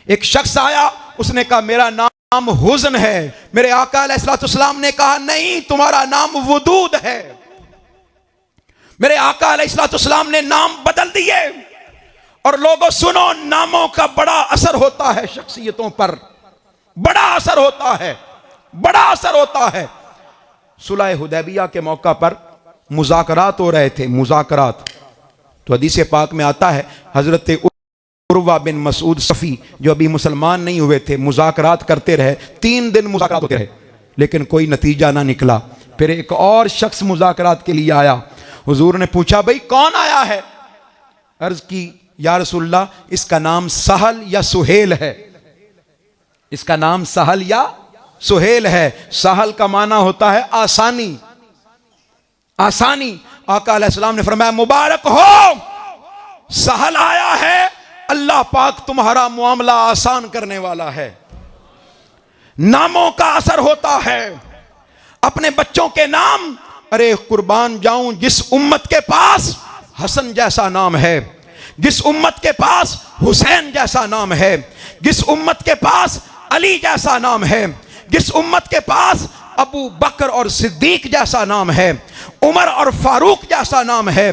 एक शख्स आया, उसने कहा मेरा नाम हुज़्न है। मेरे आका अलैहिस्सलाम ने कहा नहीं, तुम्हारा नाम वदूद है। मेरे आका अलैहिस्सलाम ने नाम बदल दिए। और लोगों सुनो, नामों का बड़ा असर होता है शख्सियतों पर, बड़ा असर होता है, बड़ा असर होता है। सुलह हुदैबिया के मौका पर मुज़ाकरात हो रहे थे, मुज़ाकरात। तो हदीस पाक में आता है हजरत उर्वा बिन मसूद सफ़ी जो अभी मुसलमान नहीं हुए थे, मुज़ाकरात करते रहे, 3 दिन मुज़ाकरात होते रहे, लेकिन कोई नतीजा ना निकला। फिर एक और शख्स मुज़ाकरात के लिए आया। हुजूर ने पूछा भाई कौन आया है? अर्ज की या रसूलल्लाह इसका नाम सहल या सुहेल है, इसका नाम सहल या सुहेल है। सहल का माना होता है आसानी, आसानी। आका अलैहिस्सलाम ने फरमाया मुबारक हो, सहल आया है, अल्लाह पाक तुम्हारा मामला आसान करने वाला है। नामों का असर होता है। अपने बच्चों के नाम, अरे कुर्बान जाऊं, जिस उम्मत के पास हसन जैसा नाम है, जिस उम्मत के पास हुसैन जैसा नाम है, जिस उम्मत के पास अली जैसा नाम है, जिस उम्मत के पास अबू बकर और सिद्दीक जैसा नाम है, उमर और फारूक जैसा नाम है,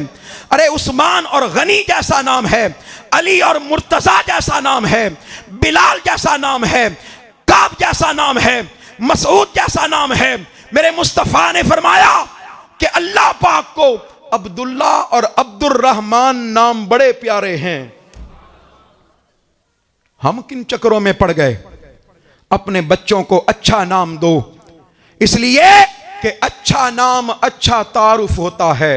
अरे उस्मान और गनी जैसा नाम है, अली और मुर्तजा जैसा नाम है, बिलाल जैसा नाम है, काब जैसा नाम है, मसूद जैसा नाम है। मेरे मुस्तफ़ा ने फरमाया कि अल्लाह पाक को अब्दुल्ला और अब्दुर्रहमान नाम बड़े प्यारे हैं। हम किन चक्रों में पड़ गए? अपने बच्चों को अच्छा नाम दो, इसलिए कि अच्छा नाम अच्छा तारुफ होता है,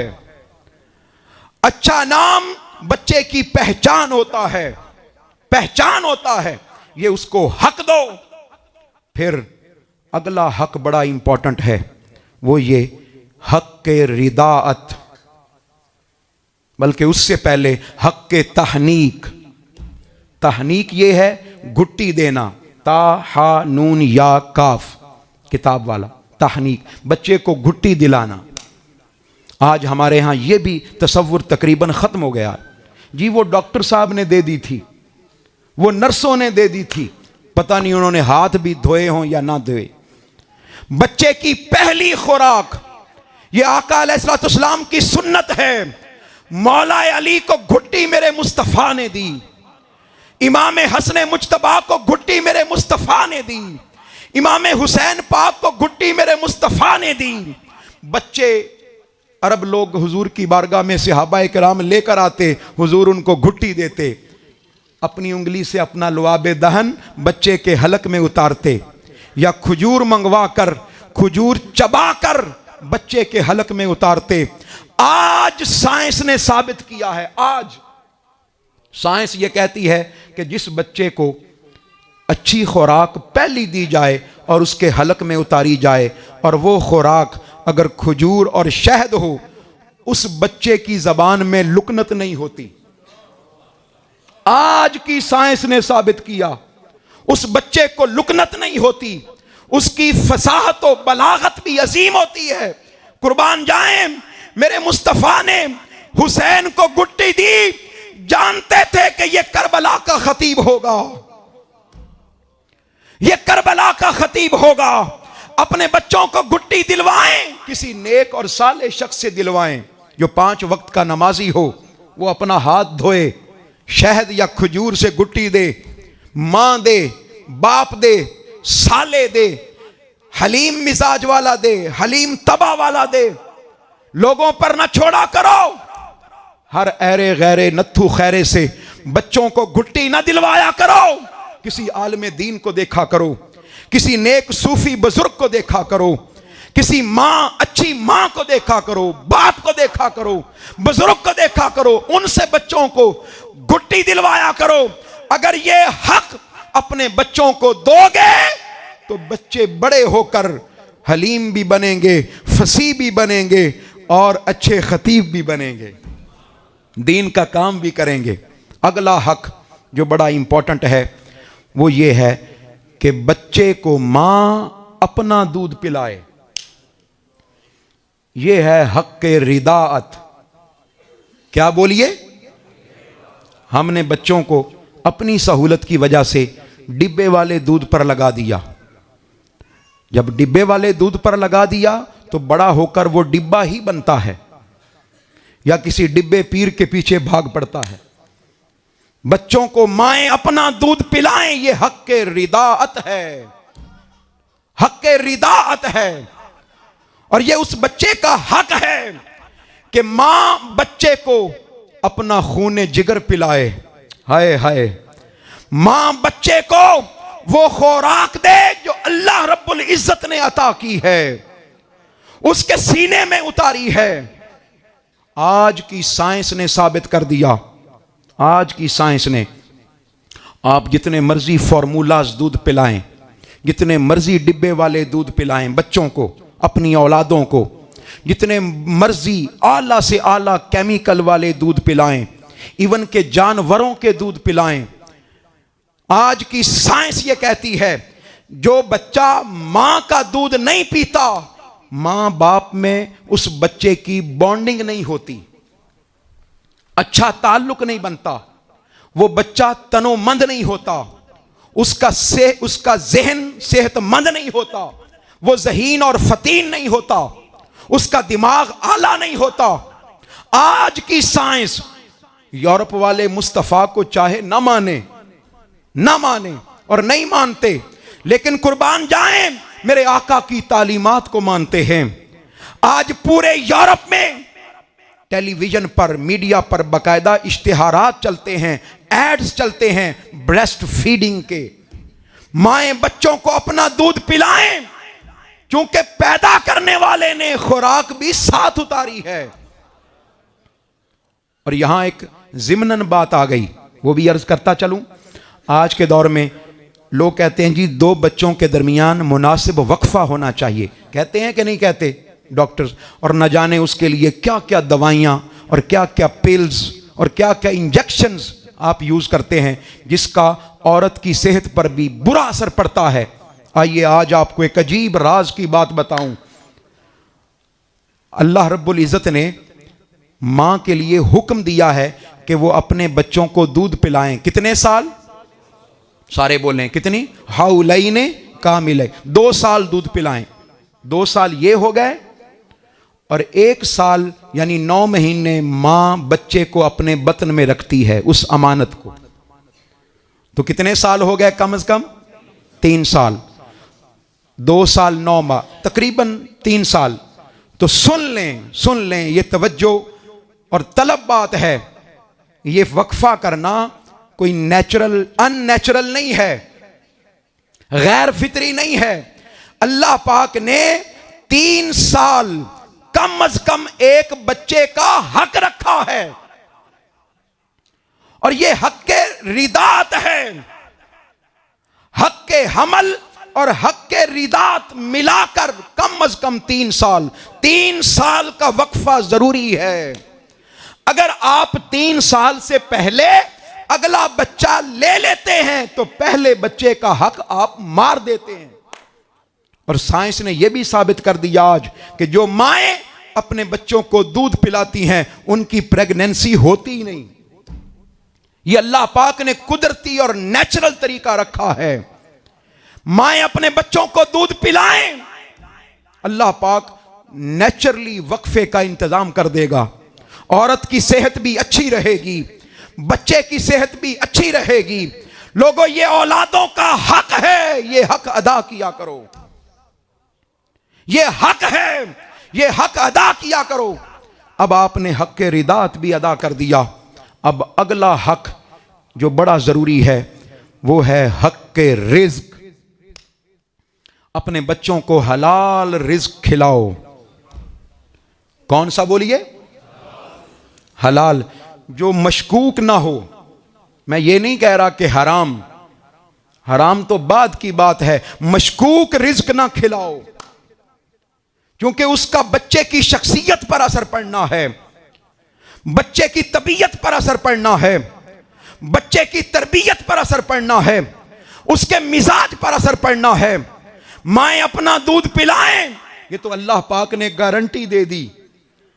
अच्छा नाम बच्चे की पहचान होता है, पहचान होता है। ये उसको हक दो। फिर अगला हक बड़ा इंपॉर्टेंट है, वो ये हक के रिदाअत, बल्कि उससे पहले हक के तहनीक। तहनीक ये है घुट्टी देना, ता हा नून या काफ, किताब वाला तहनीक, बच्चे को घुट्टी दिलाना। आज हमारे यहाँ ये भी तसव्वुर तकरीबन ख़त्म हो गया जी। वो डॉक्टर साहब ने दे दी थी, वो नर्सों ने दे दी थी, पता नहीं उन्होंने हाथ भी धोए हों या ना धोए। बच्चे की पहली खुराक ये आका अलैहिस्सलाम की सुन्नत है। मौला अली को घुट्टी मेरे मुस्तफ़ा ने दी, इमाम हसन मुज्तबा को घुट्टी मेरे मुस्तफ़ा ने दी, इमाम हुसैन पाक को घुट्टी मेरे मुस्तफ़ा ने दी। बच्चे अरब लोग हुजूर की बारगाह में सहाबा किराम लेकर आते, हुजूर उनको घुट्टी देते, अपनी उंगली से अपना लुआबे दहन बच्चे के हलक में उतारते, या खजूर मंगवा कर खजूर चबा कर बच्चे के हलक में उतारते। आज साइंस ने साबित किया है, आज साइंस ये कहती है कि जिस बच्चे को अच्छी खुराक पहली दी जाए और उसके हलक में उतारी जाए और वो खुराक अगर खजूर और शहद हो, उस बच्चे की जबान में लुकनत नहीं होती। आज की साइंस ने साबित किया उस बच्चे को लुकनत नहीं होती, उसकी फसाहत और बलागत भी अजीम होती है। कुर्बान जाएं, मेरे मुस्तफा ने हुसैन को गुट्टी दी, जानते थे कि यह करबला का खतीब होगा, यह करबला का खतीब होगा। अपने बच्चों को गुट्टी दिलवाएं, किसी नेक और साले शख्स से दिलवाएं जो 5 वक्त का नमाजी हो, वो अपना हाथ धोए, शहद या खजूर से गुट्टी दे, मां दे, बाप दे, साले दे, हलीम मिजाज वाला दे, हलीम तबा वाला दे, लोगों पर न छोड़ा करो। हर ऐरे गैरे नत्थु खैरे से बच्चों को गुट्टी न दिलवाया करो। किसी आलम दीन को देखा करो, किसी नेक सूफी बुजुर्ग को देखा करो, किसी मां, अच्छी मां को देखा करो, बाप को देखा करो, बुजुर्ग को देखा करो, उनसे बच्चों को गुट्टी दिलवाया करो। अगर ये हक अपने बच्चों को दोगे तो बच्चे बड़े होकर हलीम भी बनेंगे, फसी भी बनेंगे और अच्छे खतीब भी बनेंगे, दीन का काम भी करेंगे। अगला हक जो बड़ा इंपॉर्टेंट है वो ये है कि बच्चे को मां अपना दूध पिलाए। यह है हक के रिदाअत। क्या बोलिए? हमने बच्चों को अपनी सहूलत की वजह से डिब्बे वाले दूध पर लगा दिया। जब डिब्बे वाले दूध पर लगा दिया तो बड़ा होकर वो डिब्बा ही बनता है या किसी डिब्बे पीर के पीछे भाग पड़ता है। बच्चों को माएं अपना दूध पिलाएं, ये हक के रिदाअत है, हक के रिदाअत है। और ये उस बच्चे का हक है कि मां बच्चे को अपना खून जिगर पिलाए। हाय हाय, मां बच्चे को वो खुराक दे जो अल्लाह रब्बुल इज्जत ने अता की है, उसके सीने में उतारी है। आज की साइंस ने साबित कर दिया, आज की साइंस ने, आप जितने मर्जी फार्मूलाज दूध पिलाएं, जितने मर्जी डिब्बे वाले दूध पिलाएं बच्चों को, अपनी औलादों को, जितने मर्जी आला से आला केमिकल वाले दूध पिलाएं, इवन के जानवरों के दूध पिलाएं, आज की साइंस ये कहती है जो बच्चा मां का दूध नहीं पीता, मां बाप में उस बच्चे की बॉन्डिंग नहीं होती, अच्छा ताल्लुक नहीं बनता, वो बच्चा तनोमंद नहीं होता, उसका ज़हन सेहतमंद नहीं होता, वो ज़हीन और फतीन नहीं होता, उसका दिमाग आला नहीं होता। आज की साइंस यूरोप वाले मुस्तफ़ा को चाहे ना माने और नहीं मानते, लेकिन कुर्बान जाएं मेरे आका की तालीमात को मानते हैं। आज पूरे यूरोप में टेलीविजन पर, मीडिया पर बाकायदा इश्तिहारात चलते हैं, एड्स चलते हैं ब्रेस्ट फीडिंग के। माएं बच्चों को अपना दूध पिलाएं, क्योंकि पैदा करने वाले ने खुराक भी साथ उतारी है। और यहां एक ज़िम्नन बात आ गई, वो भी अर्ज करता चलूं। आज के दौर में लोग कहते हैं जी 2 बच्चों के दरमियान मुनासिब वक्फा होना चाहिए, कहते हैं कि नहीं कहते डॉक्टर्स, और न जाने उसके लिए क्या क्या दवाइयाँ और क्या क्या पिल्स और क्या क्या इंजेक्शंस आप यूज़ करते हैं, जिसका औरत की सेहत पर भी बुरा असर पड़ता है। आइए आज आपको एक अजीब राज की बात बताऊं। अल्लाह रब्बुल इज़्ज़त ने माँ के लिए हुक्म दिया है कि वो अपने बच्चों को दूध पिलाएं। कितने साल? सारे बोलें कितनी? हाउलैने कामिलै, 2 साल दूध पिलाएं। 2 साल ये हो गए, और 1 साल यानी 9 महीने मां बच्चे को अपने बतन में रखती है, उस अमानत को। तो कितने साल हो गए? कम से कम 3 साल। 2 साल 9 माह, तकरीबन 3 साल। तो सुन लें, ये तवज्जो और तलब बात है। ये वक्फा करना कोई नेचुरल अननेचुरल नहीं है, गैर फितरी नहीं है। अल्लाह पाक ने 3 साल कम अज कम एक बच्चे का हक रखा है, और यह हक के रिदात है। हक के हमल और हक के रिदात मिलाकर कम अज कम 3 साल, 3 साल का वक्फा जरूरी है। अगर आप 3 साल से पहले अगला बच्चा ले लेते हैं तो पहले बच्चे का हक आप मार देते हैं। और साइंस ने यह भी साबित कर दिया आज कि जो माएं अपने बच्चों को दूध पिलाती हैं उनकी प्रेगनेंसी होती ही नहीं। यह अल्लाह पाक ने कुदरती और नेचुरल तरीका रखा है। माएं अपने बच्चों को दूध पिलाएं, अल्लाह पाक नेचुरली वक्फे का इंतजाम कर देगा। औरत की सेहत भी अच्छी रहेगी, बच्चे की सेहत भी अच्छी रहेगी। लोगों, ये औलादों का हक है, ये हक अदा किया करो। ये हक है, ये हक अदा किया करो। अब आपने हक के रिदात भी अदा कर दिया। अब अगला हक जो बड़ा जरूरी है वो है हक के रिज्क। अपने बच्चों को हलाल रिज्क खिलाओ। कौन सा बोलिए? हलाल, जो मशकूक ना हो। मैं ये नहीं कह रहा कि हराम, हराम तो बाद की बात है। मशकूक रिज्क ना खिलाओ, क्योंकि उसका बच्चे की शख्सियत पर असर पड़ना है, बच्चे की तबीयत पर असर पड़ना है, बच्चे की तरबियत पर असर पड़ना है, उसके मिजाज पर असर पड़ना है। माएं अपना दूध पिलाएं, ये तो अल्लाह पाक ने गारंटी दे दी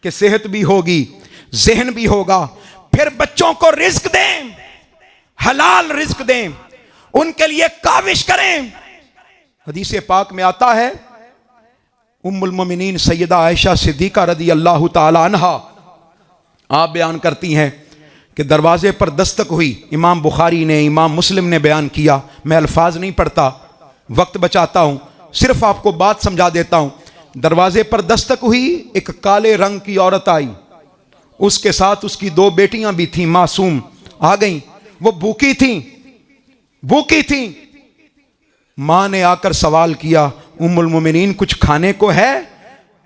कि सेहत भी होगी, जहन भी होगा। फिर बच्चों को रिज्क दें, हलाल रिज्क दें, उनके लिए काविश करें। हदीस पाक में आता है, उम्मुल मोमिनीन सैयदा आयशा सिद्दीका रदी अल्लाह ताला अन्हा आप बयान करती हैं कि दरवाजे पर दस्तक हुई। इमाम बुखारी ने, इमाम मुस्लिम ने बयान किया। मैं अल्फाज नहीं पढ़ता, वक्त बचाता हूं, सिर्फ आपको बात समझा देता हूं। दरवाजे पर दस्तक हुई, एक काले रंग की औरत आई, उसके साथ उसकी 2 बेटियां भी थीं, मासूम आ गईं। वो भूखी थीं। मां ने आकर सवाल किया, उम्मुल मोमिनीन कुछ खाने को है?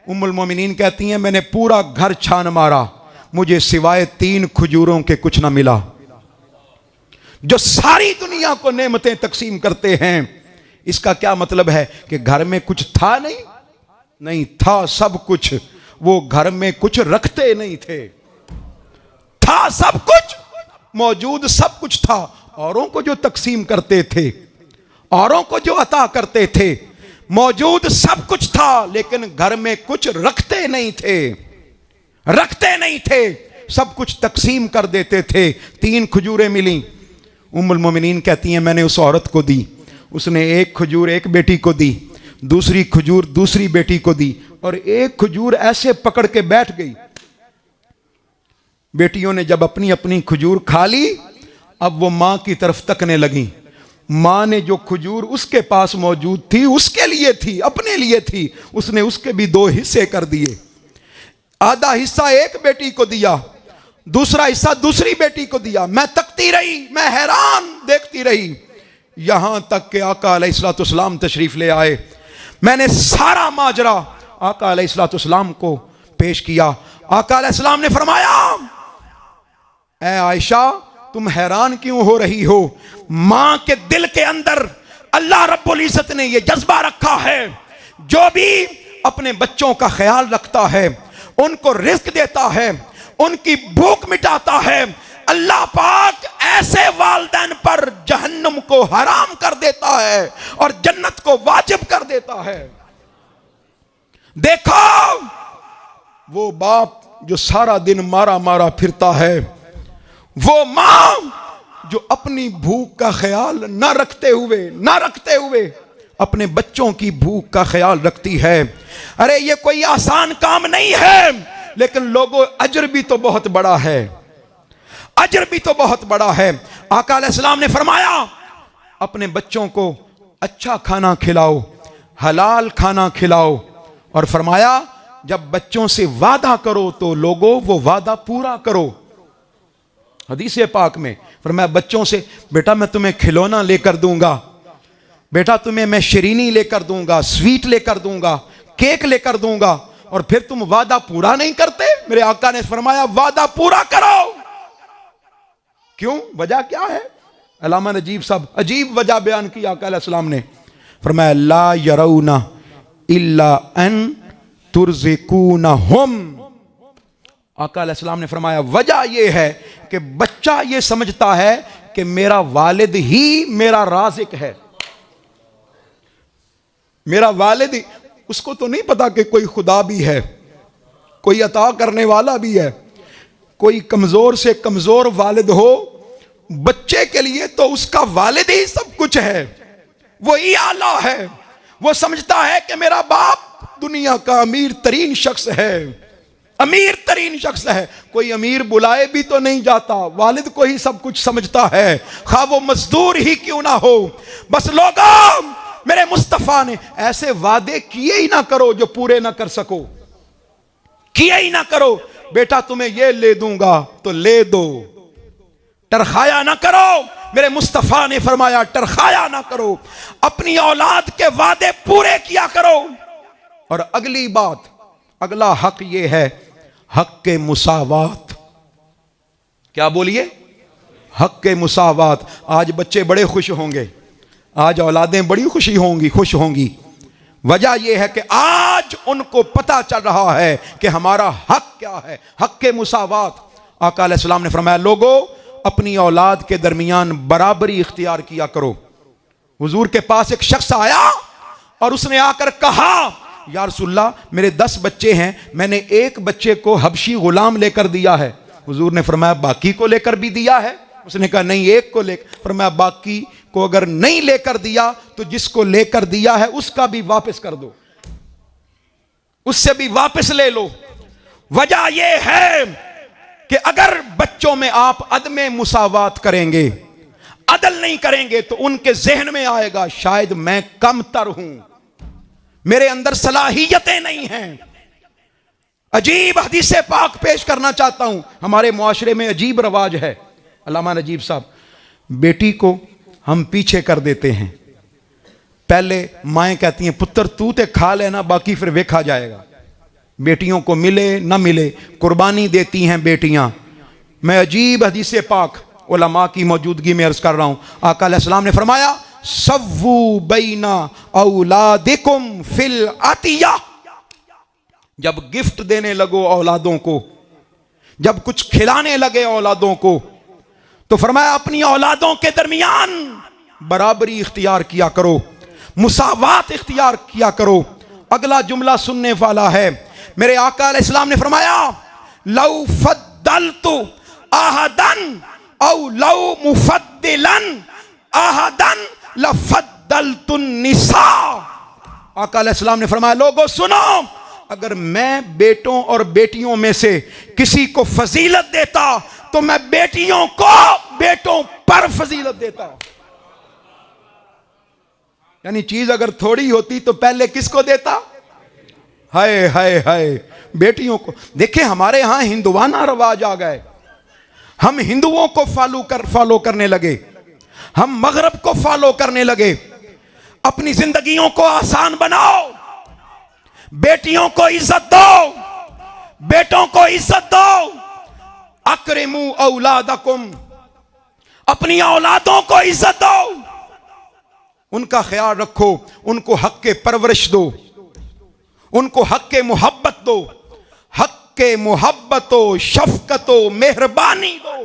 उम्मुल मोमिनीन कहती हैं, मैंने पूरा घर छान मारा, मुझे सिवाय 3 खजूरों के कुछ ना मिला। जो सारी दुनिया को नेमतें तकसीम करते हैं, इसका क्या मतलब है कि घर में कुछ था? नहीं था सब कुछ। वो घर में कुछ रखते नहीं थे, था सब कुछ मौजूद, सब कुछ था। औरों को जो तकसीम करते थे, औरों को जो अता करते थे, मौजूद सब कुछ था, लेकिन घर में कुछ रखते नहीं थे, सब कुछ तकसीम कर देते थे। 3 खजूरें मिली। उम्मुल मोमिनीन कहती हैं, मैंने उस औरत को दी, उसने 1 खजूर एक बेटी को दी, दूसरी खजूर दूसरी बेटी को दी, और 1 खजूर ऐसे पकड़ के बैठ गई। बेटियों ने जब अपनी अपनी खजूर खा ली, अब वो मां की तरफ तकने लगी। मां ने जो खजूर उसके पास मौजूद थी, उसके लिए थी, अपने लिए थी, उसने उसके भी 2 हिस्से कर दिए। आधा हिस्सा एक बेटी को दिया, दूसरा हिस्सा दूसरी बेटी को दिया। मैं तकती रही, मैं हैरान देखती रही, यहां तक कि आका अलैहिस्सलाम तशरीफ ले आए। मैंने सारा माजरा आका अलैहिस्सलाम को पेश किया। आका अलैहिस्सलाम ने फरमाया, ऐ आयशा, तुम हैरान क्यों हो रही हो? मां के दिल के अंदर अल्लाह रब्बुल इज्जत ने यह जज्बा रखा है, जो भी अपने बच्चों का ख्याल रखता है, उनको रिस्क देता है, उनकी भूख मिटाता है, अल्लाह पाक ऐसे वालिदैन पर जहन्नम को हराम कर देता है और जन्नत को वाजिब कर देता है। देखो, वो बाप जो सारा दिन मारा मारा फिरता है, वो मां जो अपनी भूख का ख्याल ना रखते हुए अपने बच्चों की भूख का ख्याल रखती है। अरे ये कोई आसान काम नहीं है, लेकिन लोगों, अजर भी तो बहुत बड़ा है, अजर भी तो बहुत बड़ा है। आका अलैहिस्सलाम ने फरमाया, अपने बच्चों को अच्छा खाना खिलाओ, हलाल खाना खिलाओ, और फरमाया जब बच्चों से वादा करो तो लोगों वो वादा पूरा करो। हदीस पाक में फरमाया बच्चों से, बेटा मैं तुम्हें खिलौना लेकर दूंगा, बेटा तुम्हें मैं शरीनी लेकर दूंगा, स्वीट लेकर दूंगा, केक लेकर दूंगा, और फिर तुम वादा पूरा नहीं करते। मेरे आका ने फरमाया वादा पूरा करो। क्यों, वजह क्या है? अल्लामा नजीब साहब अजीब वजह बयान की आका अलैहिस्सलाम ने। फरमाया ला यरौना इल्ला अन तुरज़िकूनहुम। आका अलैहिस्सलाम ने फरमाया वजह यह है कि बच्चा ये समझता है कि मेरा वालिद ही मेरा राज़िक है, मेरा वालिद ही, उसको तो नहीं पता कि कोई खुदा भी है, कोई अता करने वाला भी है, कोई कमजोर से कमजोर वालिद हो, बच्चे के लिए तो उसका वालिद ही सब कुछ है, वही आला है। वो समझता है कि मेरा बाप दुनिया का अमीर तरीन शख्स है, अमीर तरीन शख्स है। कोई अमीर बुलाए भी तो नहीं जाता, वालिद को ही सब कुछ समझता है, खा वो मजदूर ही क्यों ना हो। बस लोगों, मेरे मुस्तफा ने ऐसे वादे किए ही ना करो जो पूरे ना कर सको, किए ही ना करो। बेटा तुम्हें ये ले दूंगा तो ले दो, टरखाया ना करो। मेरे मुस्तफा ने फरमाया टरखाया ना करो, अपनी औलाद के वादे पूरे किया करो। और अगली बात, अगला हक ये है हक के मुसावात। क्या बोलिए? हक के मुसावात। आज बच्चे बड़े खुश होंगे, आज औलादें बड़ी खुश होंगी। वजह यह है कि आज उनको पता चल रहा है कि हमारा हक क्या है, हक के मुसावात। आका अलैहिस्सलाम ने फरमाया लोगों, अपनी औलाद के दरमियान बराबरी इख्तियार किया करो। हुजूर के पास एक शख्स आया और उसने आकर कहा या रसूलल्लाह, मेरे 10 बच्चे हैं, मैंने एक बच्चे को हबशी गुलाम लेकर दिया है। हुजूर ने फरमाया बाकी को लेकर भी दिया है? उसने कहा नहीं, एक को लेकर। फरमाया बाकी को अगर नहीं लेकर दिया तो जिसको लेकर दिया है उसका भी वापस कर दो, उससे भी वापस ले लो। वजह यह है कि अगर बच्चों में आप अदम मुसावात करेंगे, अदल नहीं करेंगे, तो उनके जहन में आएगा शायद मैं कमतर हूं, मेरे अंदर सलाहियतें नहीं हैं। अजीब हदीस पाक पेश करना चाहता हूं। हमारे मुआशरे में अजीब रवाज है, अल्लामा नजीब साहब, बेटी को हम पीछे कर देते हैं। पहले माएँ कहती हैं पुत्र तू ते खा लेना, बाकी फिर देखा जाएगा। बेटियों को मिले ना मिले कुर्बानी देती हैं बेटियां। मैं अजीब हदीस पाक उलमा की मौजूदगी में अर्ज कर रहा हूं। आका अलैहिस्सलाम ने फरमाया सव्वू बैना औलादिकुम फिल अतिया। जब गिफ्ट देने लगो औलादों को, जब कुछ खिलाने लगे औलादों को, तो फरमाया अपनी औलादों के दरमियान बराबरी इख्तियार किया करो, मुसावात इख्तियार किया करो। अगला जुमला सुनने वाला है। मेरे आका अलैहिस्सलाम ने फरमाया लौ फद्दलतु अहदन औ लौ मुफद्दिलन अहदन लफद्दलतुन निसा। आका अलैहिस्सलाम ने फरमाया लोगों सुनो, अगर मैं बेटों और बेटियों में से किसी को फजीलत देता तो मैं बेटियों को बेटों पर फजीलत देता। यानी चीज अगर थोड़ी होती तो पहले किसको देता? हाय हाय हाय, बेटियों को। देखिए हमारे यहां हिंदुवाना रवाज आ गए, हम हिंदुओं को फॉलो करने लगे, हम मगरब को फॉलो करने लगे। अपनी जिंदगियों को आसान बनाओ, बेटियों को इज्जत दो, बेटों को इज्जत दो। अकरिमू औलादकुम, अपनी औलादों को इज्जत दो, उनका ख्याल रखो, उनको हक के परवरिश दो, उनको हक के मोहब्बत दो, हक के मोहब्बतो शफकतो मेहरबानी दो।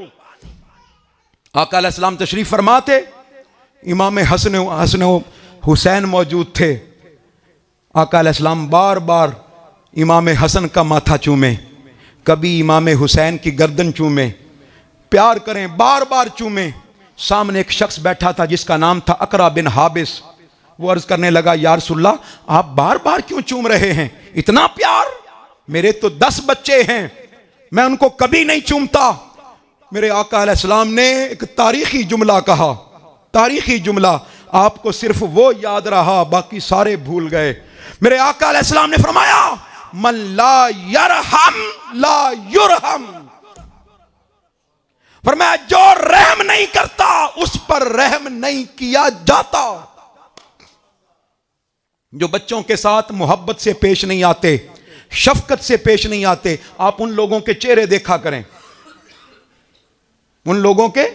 आका अलैहिस्सलाम तशरीफ फरमाते, इमाम हसन हुसैन मौजूद थे। आका अलैहिस्सलाम बार बार इमाम हसन का माथा चूमे, कभी इमाम हुसैन की गर्दन चूमे, प्यार करें, बार बार चूमे। सामने एक शख्स बैठा था जिसका नाम था अकरा बिन हाबिस। वो अर्ज करने लगा या रसूलल्लाह आप बार बार क्यों चूम रहे हैं, इतना प्यार? मेरे तो 10 बच्चे हैं, मैं उनको कभी नहीं चूमता। मेरे आका अलैहिस्सलाम ने एक तारीखी जुमला कहा, तारीखी जुमला, आपको सिर्फ वो याद रहा, बाकी सारे भूल गए। मेरे आका अलैहिस्सलाम ने फरमाया मन ला यरहम ला युरहम। फरमाया जो रहम नहीं करता उस पर रहम नहीं किया जाता। जो बच्चों के साथ मोहब्बत से पेश नहीं आते, शफकत से पेश नहीं आते, आप उन लोगों के चेहरे देखा करें, उन लोगों के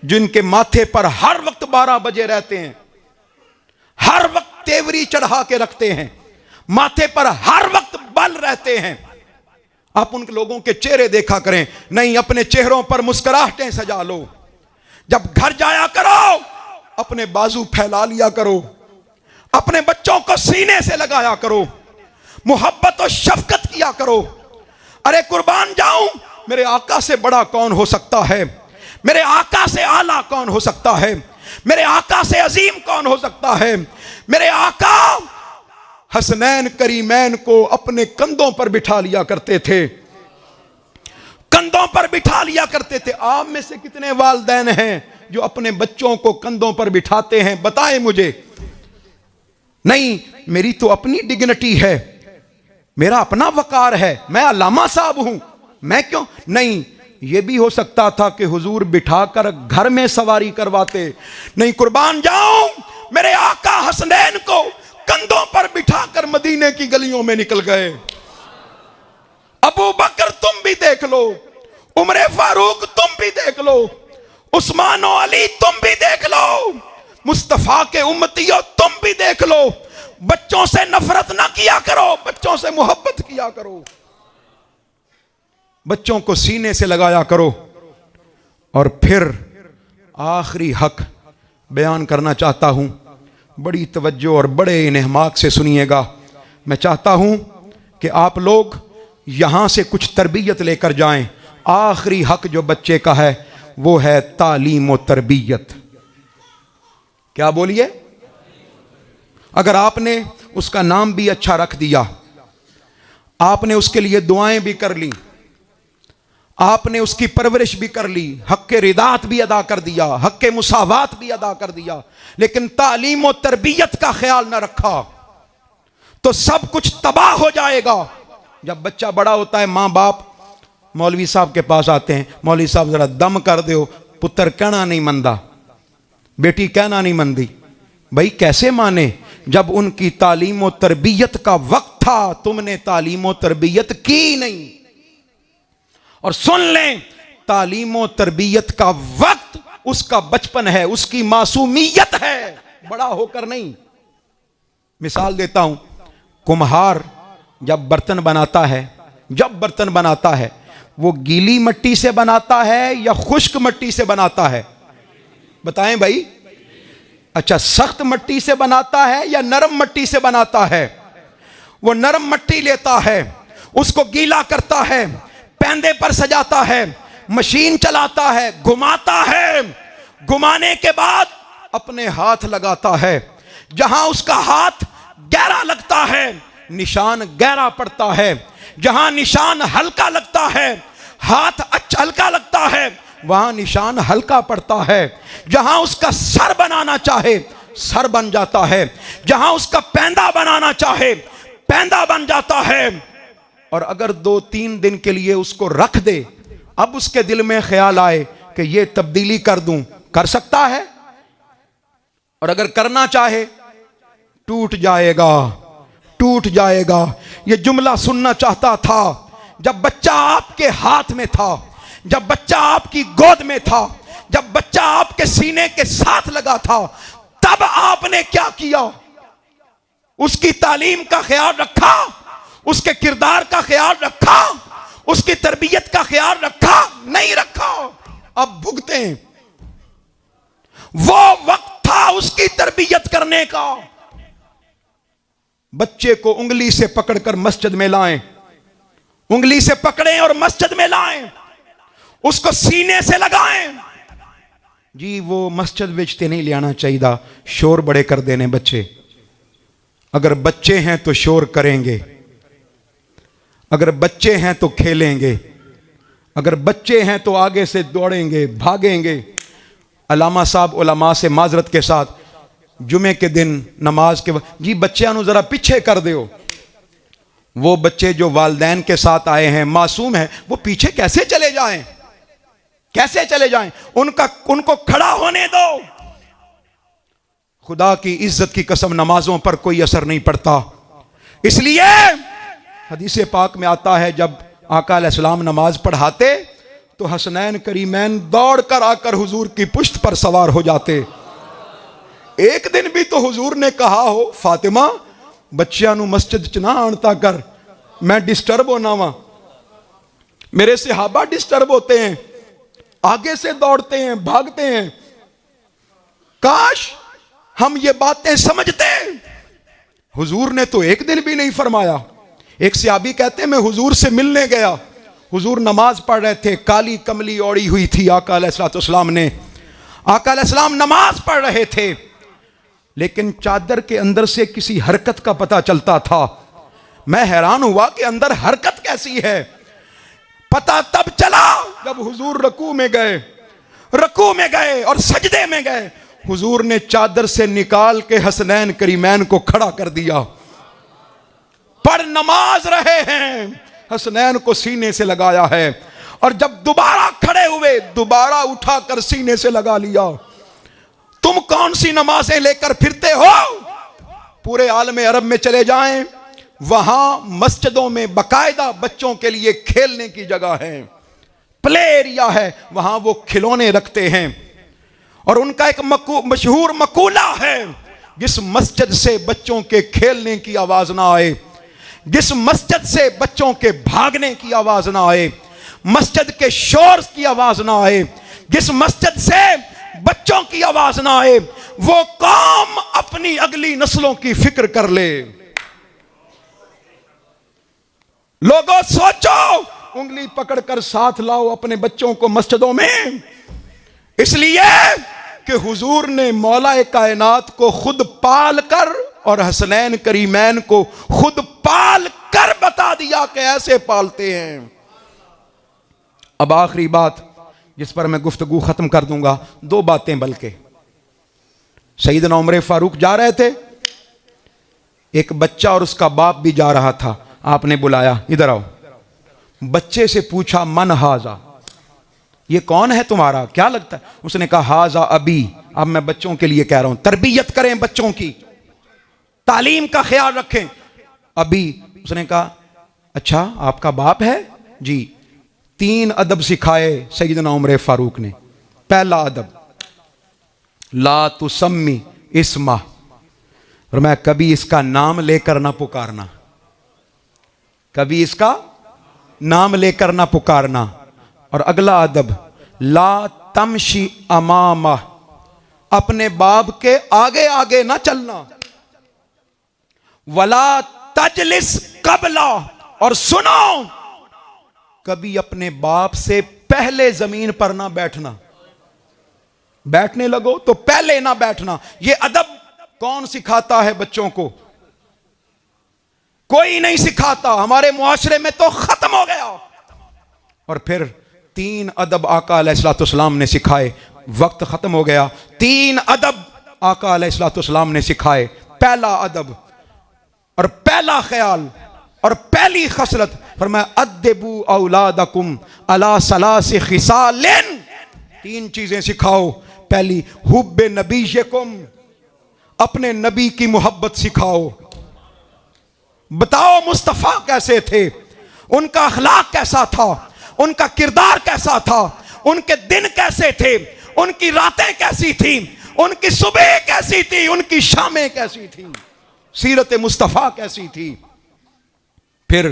जिनके माथे पर हर वक्त 12 बजे रहते हैं, हर वक्त तेवरी चढ़ा के रखते हैं, माथे पर हर वक्त बल रहते हैं, आप उन लोगों के चेहरे देखा करें। नहीं, अपने चेहरों पर मुस्कुराहटें सजा लो। जब घर जाया करो अपने बाजू फैला लिया करो, अपने बच्चों को सीने से लगाया करो, मोहब्बत और शफकत किया करो। अरे कुर्बान जाऊं, मेरे आका से बड़ा कौन हो सकता है, मेरे आका से आला कौन हो सकता है, मेरे आका से अजीम कौन हो सकता है। मेरे आका हसनैन करीमैन को अपने कंधों पर बिठा लिया करते थे, कंधों पर बिठा लिया करते थे। आप में से कितने वालिदैन हैं जो अपने बच्चों को कंधों पर बिठाते हैं, बताएं मुझे। नहीं, मेरी तो अपनी डिग्निटी है, मेरा अपना वकार है, मैं अल्लामा साहब हूं, मैं क्यों नहीं। यह भी हो सकता था कि हुजूर बिठाकर घर में सवारी करवाते। नहीं, कुर्बान जाऊं, मेरे आका हसनैन को कंधों पर बिठाकर मदीने की गलियों में निकल गए। अबू बकर तुम भी देख लो, उमर फारूक तुम भी देख लो, उस्मान और अली तुम भी देख लो, मुस्तफा के उम्मतियों तुम भी देख लो। बच्चों से नफरत ना किया करो, बच्चों से मोहब्बत किया करो, बच्चों को सीने से लगाया करो। और फिर आखिरी हक बयान करना चाहता हूं, बड़ी तवज्जो और बड़े इन्हमाक से सुनिएगा। मैं चाहता हूं कि आप लोग यहां से कुछ तरबियत लेकर जाएं। आखिरी हक जो बच्चे का है वो है तालीम और तरबियत। क्या बोलिए? अगर आपने उसका नाम भी अच्छा रख दिया, आपने उसके लिए दुआएं भी कर ली, आपने उसकी परवरिश भी कर ली, हक़्क़े रिदात भी अदा कर दिया, हक़्क़े मुसावात भी अदा कर दिया, लेकिन तालीम और तरबियत का ख्याल ना रखा तो सब कुछ तबाह हो जाएगा। जब बच्चा बड़ा होता है, माँ बाप मौलवी साहब के पास आते हैं, मौलवी साहब जरा दम कर दो, पुत्र कहना नहीं मनदा, बेटी कहना नहीं मनदी। भाई कैसे माने जब उनकी तालीम और तरबियत का वक्त था, तुमने तालीम और तरबियत की नहीं। और सुन लें, तालीम और तरबियत का वक्त उसका बचपन है, उसकी मासूमियत है, बड़ा होकर नहीं। मिसाल देता हूं, कुम्हार जब बर्तन बनाता है, जब बर्तन बनाता है वो गीली मिट्टी से बनाता है या खुश्क मिट्टी से बनाता है? बताएं भाई। अच्छा, सख्त मिट्टी से बनाता है या नरम मिट्टी से बनाता है? वो नरम मिट्टी लेता है, उसको गीला करता है, पैंदे पर सजाता है, मशीन चलाता है, घुमाता है, घुमाने के बाद अपने हाथ लगाता है। जहां उसका हाथ गहरा लगता है निशान गहरा पड़ता है, जहां निशान हल्का लगता है, हाथ अच्छा हल्का लगता है, वहां निशान हल्का पड़ता है। जहां उसका सर बनाना चाहे सर बन जाता है, जहां उसका पैंदा बनाना चाहे पैंदा बन जाता है। और अगर 2-3 दिन के लिए उसको रख दे, अब उसके दिल में ख्याल आए कि ये तब्दीली कर दूं, कर सकता है। और अगर करना चाहे टूट जाएगा, टूट जाएगा। ये जुमला सुनना चाहता था जब बच्चा आपके हाथ में था, जब बच्चा आपकी गोद में था, जब बच्चा आपके सीने के साथ लगा था, तब आपने क्या किया? उसकी तालीम का ख्याल रखा, उसके किरदार का ख्याल रखा, उसकी तरबियत का ख्याल रखा? नहीं रखा। अब भुगते हैं। वो वक्त था उसकी तरबियत करने का। बच्चे को उंगली से पकड़कर मस्जिद में लाएं, उंगली से पकड़ें और मस्जिद में लाएं, उसको सीने से लगाएं। जी वो मस्जिद बेचते नहीं ले आना चाहिए, शोर बड़े कर देने बच्चे। अगर बच्चे हैं तो शोर करेंगे, अगर बच्चे हैं तो खेलेंगे, अगर बच्चे हैं तो आगे से दौड़ेंगे, भागेंगे। अल्लामा साहब उलमा से माजरत के साथ जुमे के दिन नमाज के जी बच्चों जरा पीछे कर दो, वो बच्चे जो वालिदैन के साथ आए हैं, मासूम हैं, वो पीछे कैसे चले जाएं? कैसे चले जाएं? उनको खड़ा होने दो। खुदा की इज्जत की कसम, नमाजों पर कोई असर नहीं पड़ता। इसलिए हदीस पाक में आता है, जब आका अलैहिस्सलाम नमाज पढ़ाते तो हसनैन करीमैन दौड़ कर आकर हुजूर की पुश्त पर सवार हो जाते। एक दिन भी तो हुजूर ने कहा हो, फातिमा बच्चियां नू मस्जिद च ना आणता कर, मैं डिस्टर्ब होना वा। मेरे सहाबा डिस्टर्ब होते हैं, आगे से दौड़ते हैं, भागते हैं। काश हम ये बातें समझते। हुजूर ने तो एक दिन भी नहीं फरमाया। एक सहाबी कहते, मैं हुजूर से मिलने गया, हुजूर नमाज पढ़ रहे थे, काली कमली ओढ़ी हुई थी आका अलैहिस्सलाम ने। आका अलैहिस्सलाम नमाज पढ़ रहे थे, लेकिन चादर के अंदर से किसी हरकत का पता चलता था। मैं हैरान हुआ कि अंदर हरकत कैसी है। पता तब चला जब हुजूर रकू में गए और सजदे में गए। हुजूर ने चादर से निकाल के हसनैन करीमैन को खड़ा कर दिया। पर नमाज रहे हैं, हसनैन को सीने से लगाया है, और जब दोबारा खड़े हुए, दोबारा उठाकर सीने से लगा लिया। तुम कौन सी नमाजें लेकर फिरते हो? पूरे आलम अरब में चले जाएं, वहां मस्जिदों में बकायदा बच्चों के लिए खेलने की जगह है, प्ले एरिया है, वहां वो खिलौने रखते हैं। और उनका एक मशहूर मकूला है, जिस मस्जिद से बच्चों के खेलने की आवाज ना आए, जिस मस्जिद से बच्चों के भागने की आवाज ना आए, मस्जिद के शोर की आवाज ना आए, जिस मस्जिद से बच्चों की आवाज ना आए, वो कौम अपनी अगली नस्लों की फिक्र कर ले। लोगों सोचो, उंगली पकड़कर साथ लाओ अपने बच्चों को मस्जिदों में। इसलिए कि हुजूर ने मौला कायनात को खुद पाल कर और हसनैन करीमैन को खुद पाल कर बता दिया कि ऐसे पालते हैं। अब आखिरी बात जिस पर मैं गुफ्तगू खत्म कर दूंगा, दो बातें बल्कि। सैयदना उमर फारूक जा रहे थे, एक बच्चा और उसका बाप भी जा रहा था। आपने बुलाया, इधर आओ। बच्चे से पूछा, मन हाजा, ये कौन है तुम्हारा, क्या लगता है? उसने कहा, हाजा अबी। अब मैं बच्चों के लिए कह रहा हूं, तरबियत करें बच्चों की, तालीम का ख्याल रखें। अबी, उसने कहा, अच्छा आपका बाप है? जी। 3 अदब सिखाए सैयदना उमर फारूक ने। पहला अदब, ला तुसम्मी इस्मा, और मैं कभी इसका नाम लेकर ना पुकारना, कभी इसका नाम लेकर ना पुकारना। और अगला अदब, ला तमशी अमामा, अपने बाप के आगे आगे ना चलना। वला तजलिस कबला, और सुनो, कभी अपने बाप से पहले जमीन पर ना बैठना। बैठने लगो तो पहले ना बैठना। यह अदब कौन सिखाता है बच्चों को? कोई नहीं सिखाता। हमारे मुआशरे में तो खत्म हो गया। और फिर 3 अदब आका अलैहिस्सलाम ने सिखाए। वक्त खत्म हो गया। 3 अदब आका अलैहिस्सलाम ने सिखाए। पहला अदब और पहला ख्याल और पहली खसलत, फरमाया अद्दिबू औलादकुम अला सलासी खिसालिन, 3 चीजें सिखाओ। पहली, हुब्बे नबीयकुम, अपने नबी की मोहब्बत सिखाओ। बताओ मुस्तफा कैसे थे, उनका अखलाक कैसा था, उनका किरदार कैसा था, उनके दिन कैसे थे, उनकी रातें कैसी थी, उनकी सुबह कैसी थी, उनकी शामें कैसी थी, सीरत मुस्तफा कैसी थी। फिर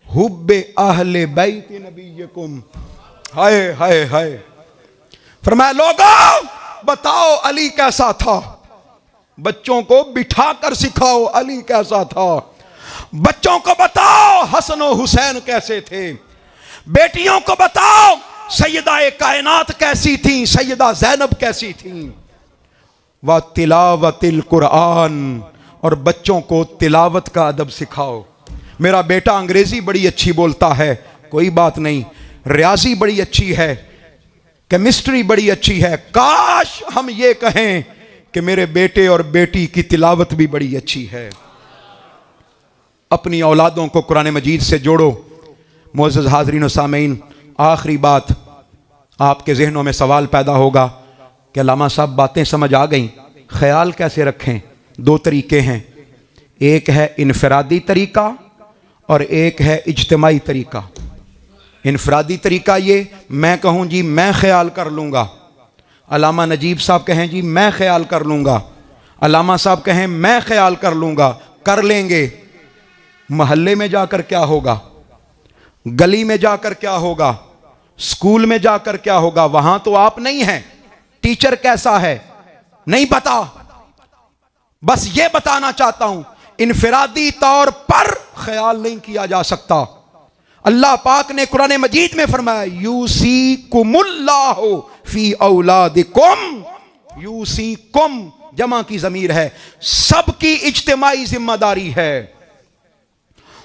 हुब्बे अहले बैत नबीयकुम, हाय हाय हाय, फरमाया लोगों बताओ अली कैसा था। बच्चों को बिठाकर सिखाओ अली कैसा था। बच्चों को बताओ हसन और हुसैन कैसे थे। बेटियों को बताओ सैयदा कायनात कैसी थी, सैयदा ज़ैनब कैसी थी। व तिलावतिल कुरान, और बच्चों को तिलावत का अदब सिखाओ। मेरा बेटा अंग्रेजी बड़ी अच्छी बोलता है, कोई बात नहीं, रियाजी बड़ी अच्छी है, केमिस्ट्री बड़ी अच्छी है। काश हम ये कहें कि मेरे बेटे और बेटी की तिलावत भी बड़ी अच्छी है। अपनी औलादों को कुरान मजीद से जोड़ो। मोअज़्ज़ज़ हाज़रीन व सामीन, आखिरी बात, आपके जहनों में सवाल पैदा होगा कि अल्लामा साहब बातें समझ आ गई, ख्याल कैसे रखें? दो तरीके हैं, एक है इनफरादी तरीका और एक है इज्तिमाई तरीका। इनफरादी तरीका ये, मैं कहूँ जी मैं ख्याल कर लूँगा, अल्लामा नजीब साहब कहें जी मैं ख्याल कर लूँगा, अल्लामा साहब कहें मैं ख्याल कर लूँगा, कर लेंगे। महल्ले में जाकर क्या होगा, गली में जाकर क्या होगा, स्कूल में जाकर क्या होगा? वहां तो आप नहीं हैं, टीचर कैसा है नहीं पता। बस ये बताना चाहता हूं, इनफरादी तौर पर ख्याल नहीं किया जा सकता। अल्लाह पाक ने कुरान मजीद में फरमाया, यूसीकुमुल्लाहु फी औलादिकुम। यूसीकुम जमा की ज़मीर है, सबकी इज्तिमाई जिम्मेदारी है।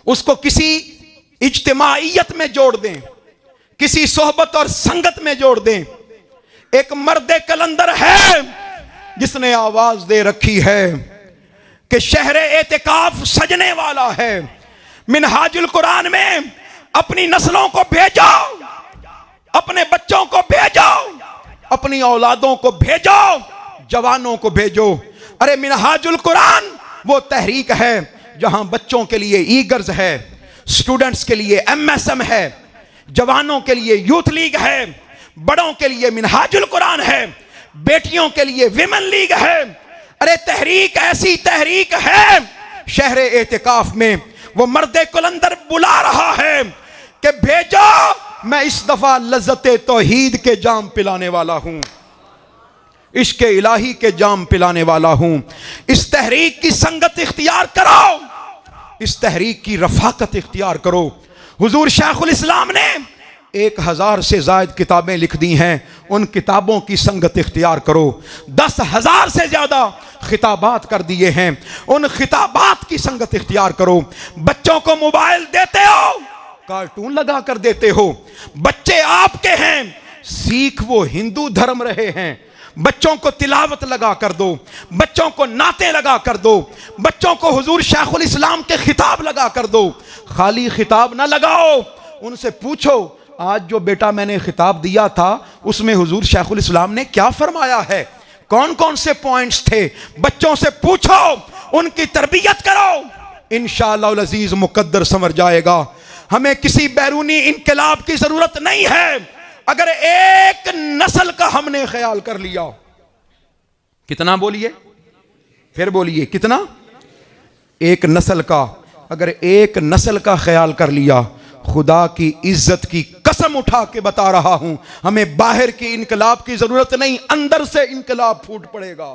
उसको किसी इज्तिमाइयत में जोड़ दें, किसी सोहबत और संगत में जोड़ दें। एक मर्द कलंदर है जिसने आवाज दे रखी है कि शहरे एतिकाफ सजने वाला है। मिनहाजुल कुरान में अपनी नस्लों को भेजो, अपने बच्चों को भेजो, अपनी औलादों को भेजो, जवानों को भेजो। अरे मिनहाजुल कुरान वो तहरीक है जहां बच्चों के लिए ईगर्स है, स्टूडेंट्स के लिए एमएसएम है, जवानों के लिए यूथ लीग है, बड़ों के लिए मिनहाजुल कुरान है, बेटियों के लिए विमेन लीग है। अरे तहरीक ऐसी तहरीक है, शहरे एतिकाफ में वो मर्दे कुलंदर बुला रहा है कि भेजो, मैं इस दफा लज्जते तौहीद के जाम पिलाने वाला हूं, इश्क़ इलाही के जाम पिलाने वाला हूं। इस तहरीक की संगत इख्तियार करो, इस तहरीक की रफाकत इख्तियार करो। हुजूर शेखुल इस्लाम ने 1000 से ज़ायद किताबें लिख दी हैं, उन किताबों की संगत इख्तियार करो। 10,000 से ज़्यादा खिताबात कर दिए हैं, उन खिताबात की संगत इख्तियार करो। बच्चों को मोबाइल देते हो, कार्टून लगा कर देते हो। बच्चे आपके हैं, सीख वो हिंदू धर्म रहे हैं। बच्चों को तिलावत लगा कर दो, बच्चों को नाते लगा कर दो, बच्चों को हुजूर शेखुल इस्लाम के खिताब लगा कर दो। खाली खिताब ना लगाओ, उनसे पूछो आज जो बेटा मैंने खिताब दिया था उसमें हुजूर शेखुल इस्लाम ने क्या फरमाया है, कौन कौन से पॉइंट्स थे। बच्चों से पूछो, उनकी तरबियत करो, इंशाअल्लाह अज़ीज़ मुकद्दर समझ जाएगा। हमें किसी बैरूनी इनकलाब की जरूरत नहीं है। अगर एक नस्ल का हमने ख्याल कर लिया, कितना बोलिए, फिर बोलिए कितना, एक नस्ल का, अगर एक नस्ल का ख्याल कर लिया, खुदा की इज्जत की कसम उठा के बता रहा हूं, हमें बाहर की इनकलाब की जरूरत नहीं, अंदर से इनकलाब फूट पड़ेगा।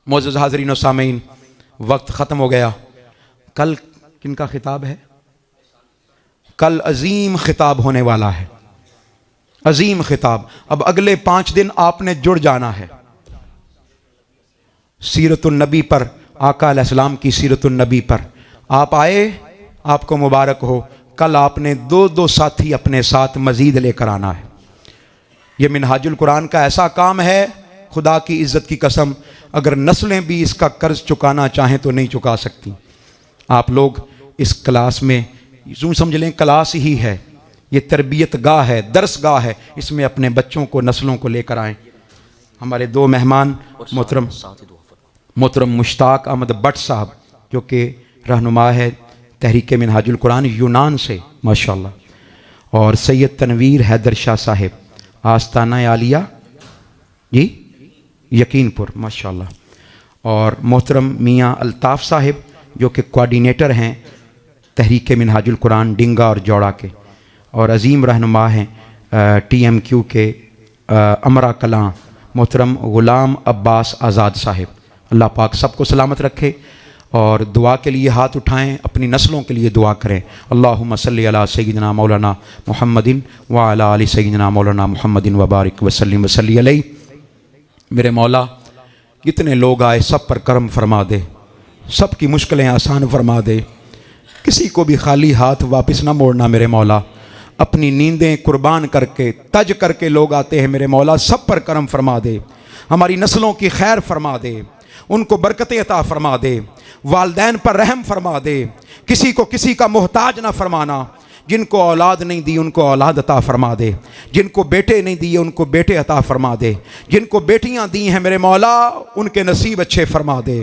मोअज़्ज़ज़ हाज़रीन व सामीन, वक्त खत्म हो गया। कल किनका खिताब है? कल अजीम खिताब होने वाला है, अजीम खिताब। अब अगले 5 दिन आपने जुड़ जाना है सीरतुन नबी पर, आका अलैहिस्सलाम की सीरतुन नबी पर। आप आए, आपको मुबारक हो। कल आपने 2-2 साथी अपने साथ मजीद लेकर आना है। यह मिनहाजुल कुरान का ऐसा काम है, खुदा की इज्जत की कसम, अगर नस्लें भी इसका कर्ज चुकाना चाहें तो नहीं चुका सकती। आप लोग इस क्लास में यूँ समझ लें क्लास ही है, ये तरबियत गाह है, दर्स गाह है, इसमें अपने बच्चों को, नस्लों को लेकर आएँ। हमारे 2 मेहमान मोहतरम मुश्ताक अहमद भट्ट साहब जो कि रहनुमा है तहरीक मिनहाजुल कुरान यूनान से माशाअल्लाह, और सैयद तनवीर हैदर शाह साहिब आस्ताना आलिया जी यकीनपुर माशाअल्लाह, और मोहतरम मियाँ अल्ताफ़ साहिब जो कि कोऑर्डिनेटर हैं तहरीक मिनहाजुल कुरान डिंगा और जौड़ा के, और अजीम रहनुमा हैं TMQ के अमरा कलां मोहतरम ग़ुलाम अब्बास आज़ाद साहिब। अल्लाह पाक सबको सलामत रखे। और दुआ के लिए हाथ उठाएं, अपनी नस्लों के लिए दुआ करें। अल्लाहुम्मा सल्ली अला सय्यिदिना मौलाना मुहम्मदिन व अला आलि सय्यिदिना मौलाना मुहम्मदिन व बारिक वसल्लिम वसल्ली अलैहि। मेरे मौला कितने लोग आए, सब पर करम फरमा दे, सब की मुश्किलें आसान फरमा दे, किसी को भी खाली हाथ वापस ना मोड़ना मेरे मौला। अपनी नींदें कुर्बान करके तज करके लोग आते हैं मेरे मौला, सब पर करम फरमा दे, हमारी नस्लों की खैर फरमा दे। उनको बरकतें अता फरमा दे, वालदैन पर रहम फरमा दे, किसी को किसी का मोहताज ना फरमाना। जिनको औलाद नहीं दी उनको औलाद अता फरमा दे, जिनको बेटे नहीं दिए उनको बेटे अता फरमा दे, जिनको बेटियां दी हैं मेरे मौला उनके नसीब अच्छे फरमा दे,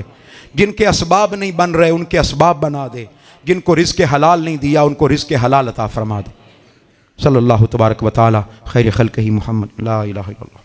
जिनके असबाब नहीं बन रहे उनके असबाब बना दे, जिनको रिज़्क़ हलाल नहीं दिया उनको रिज़्क़ हलाल अता फरमा दे। सल्लल्लाहु तबारक व तआला खैर खल्क़िही मुहम्मद ला इलाहा इल्लल्लाह।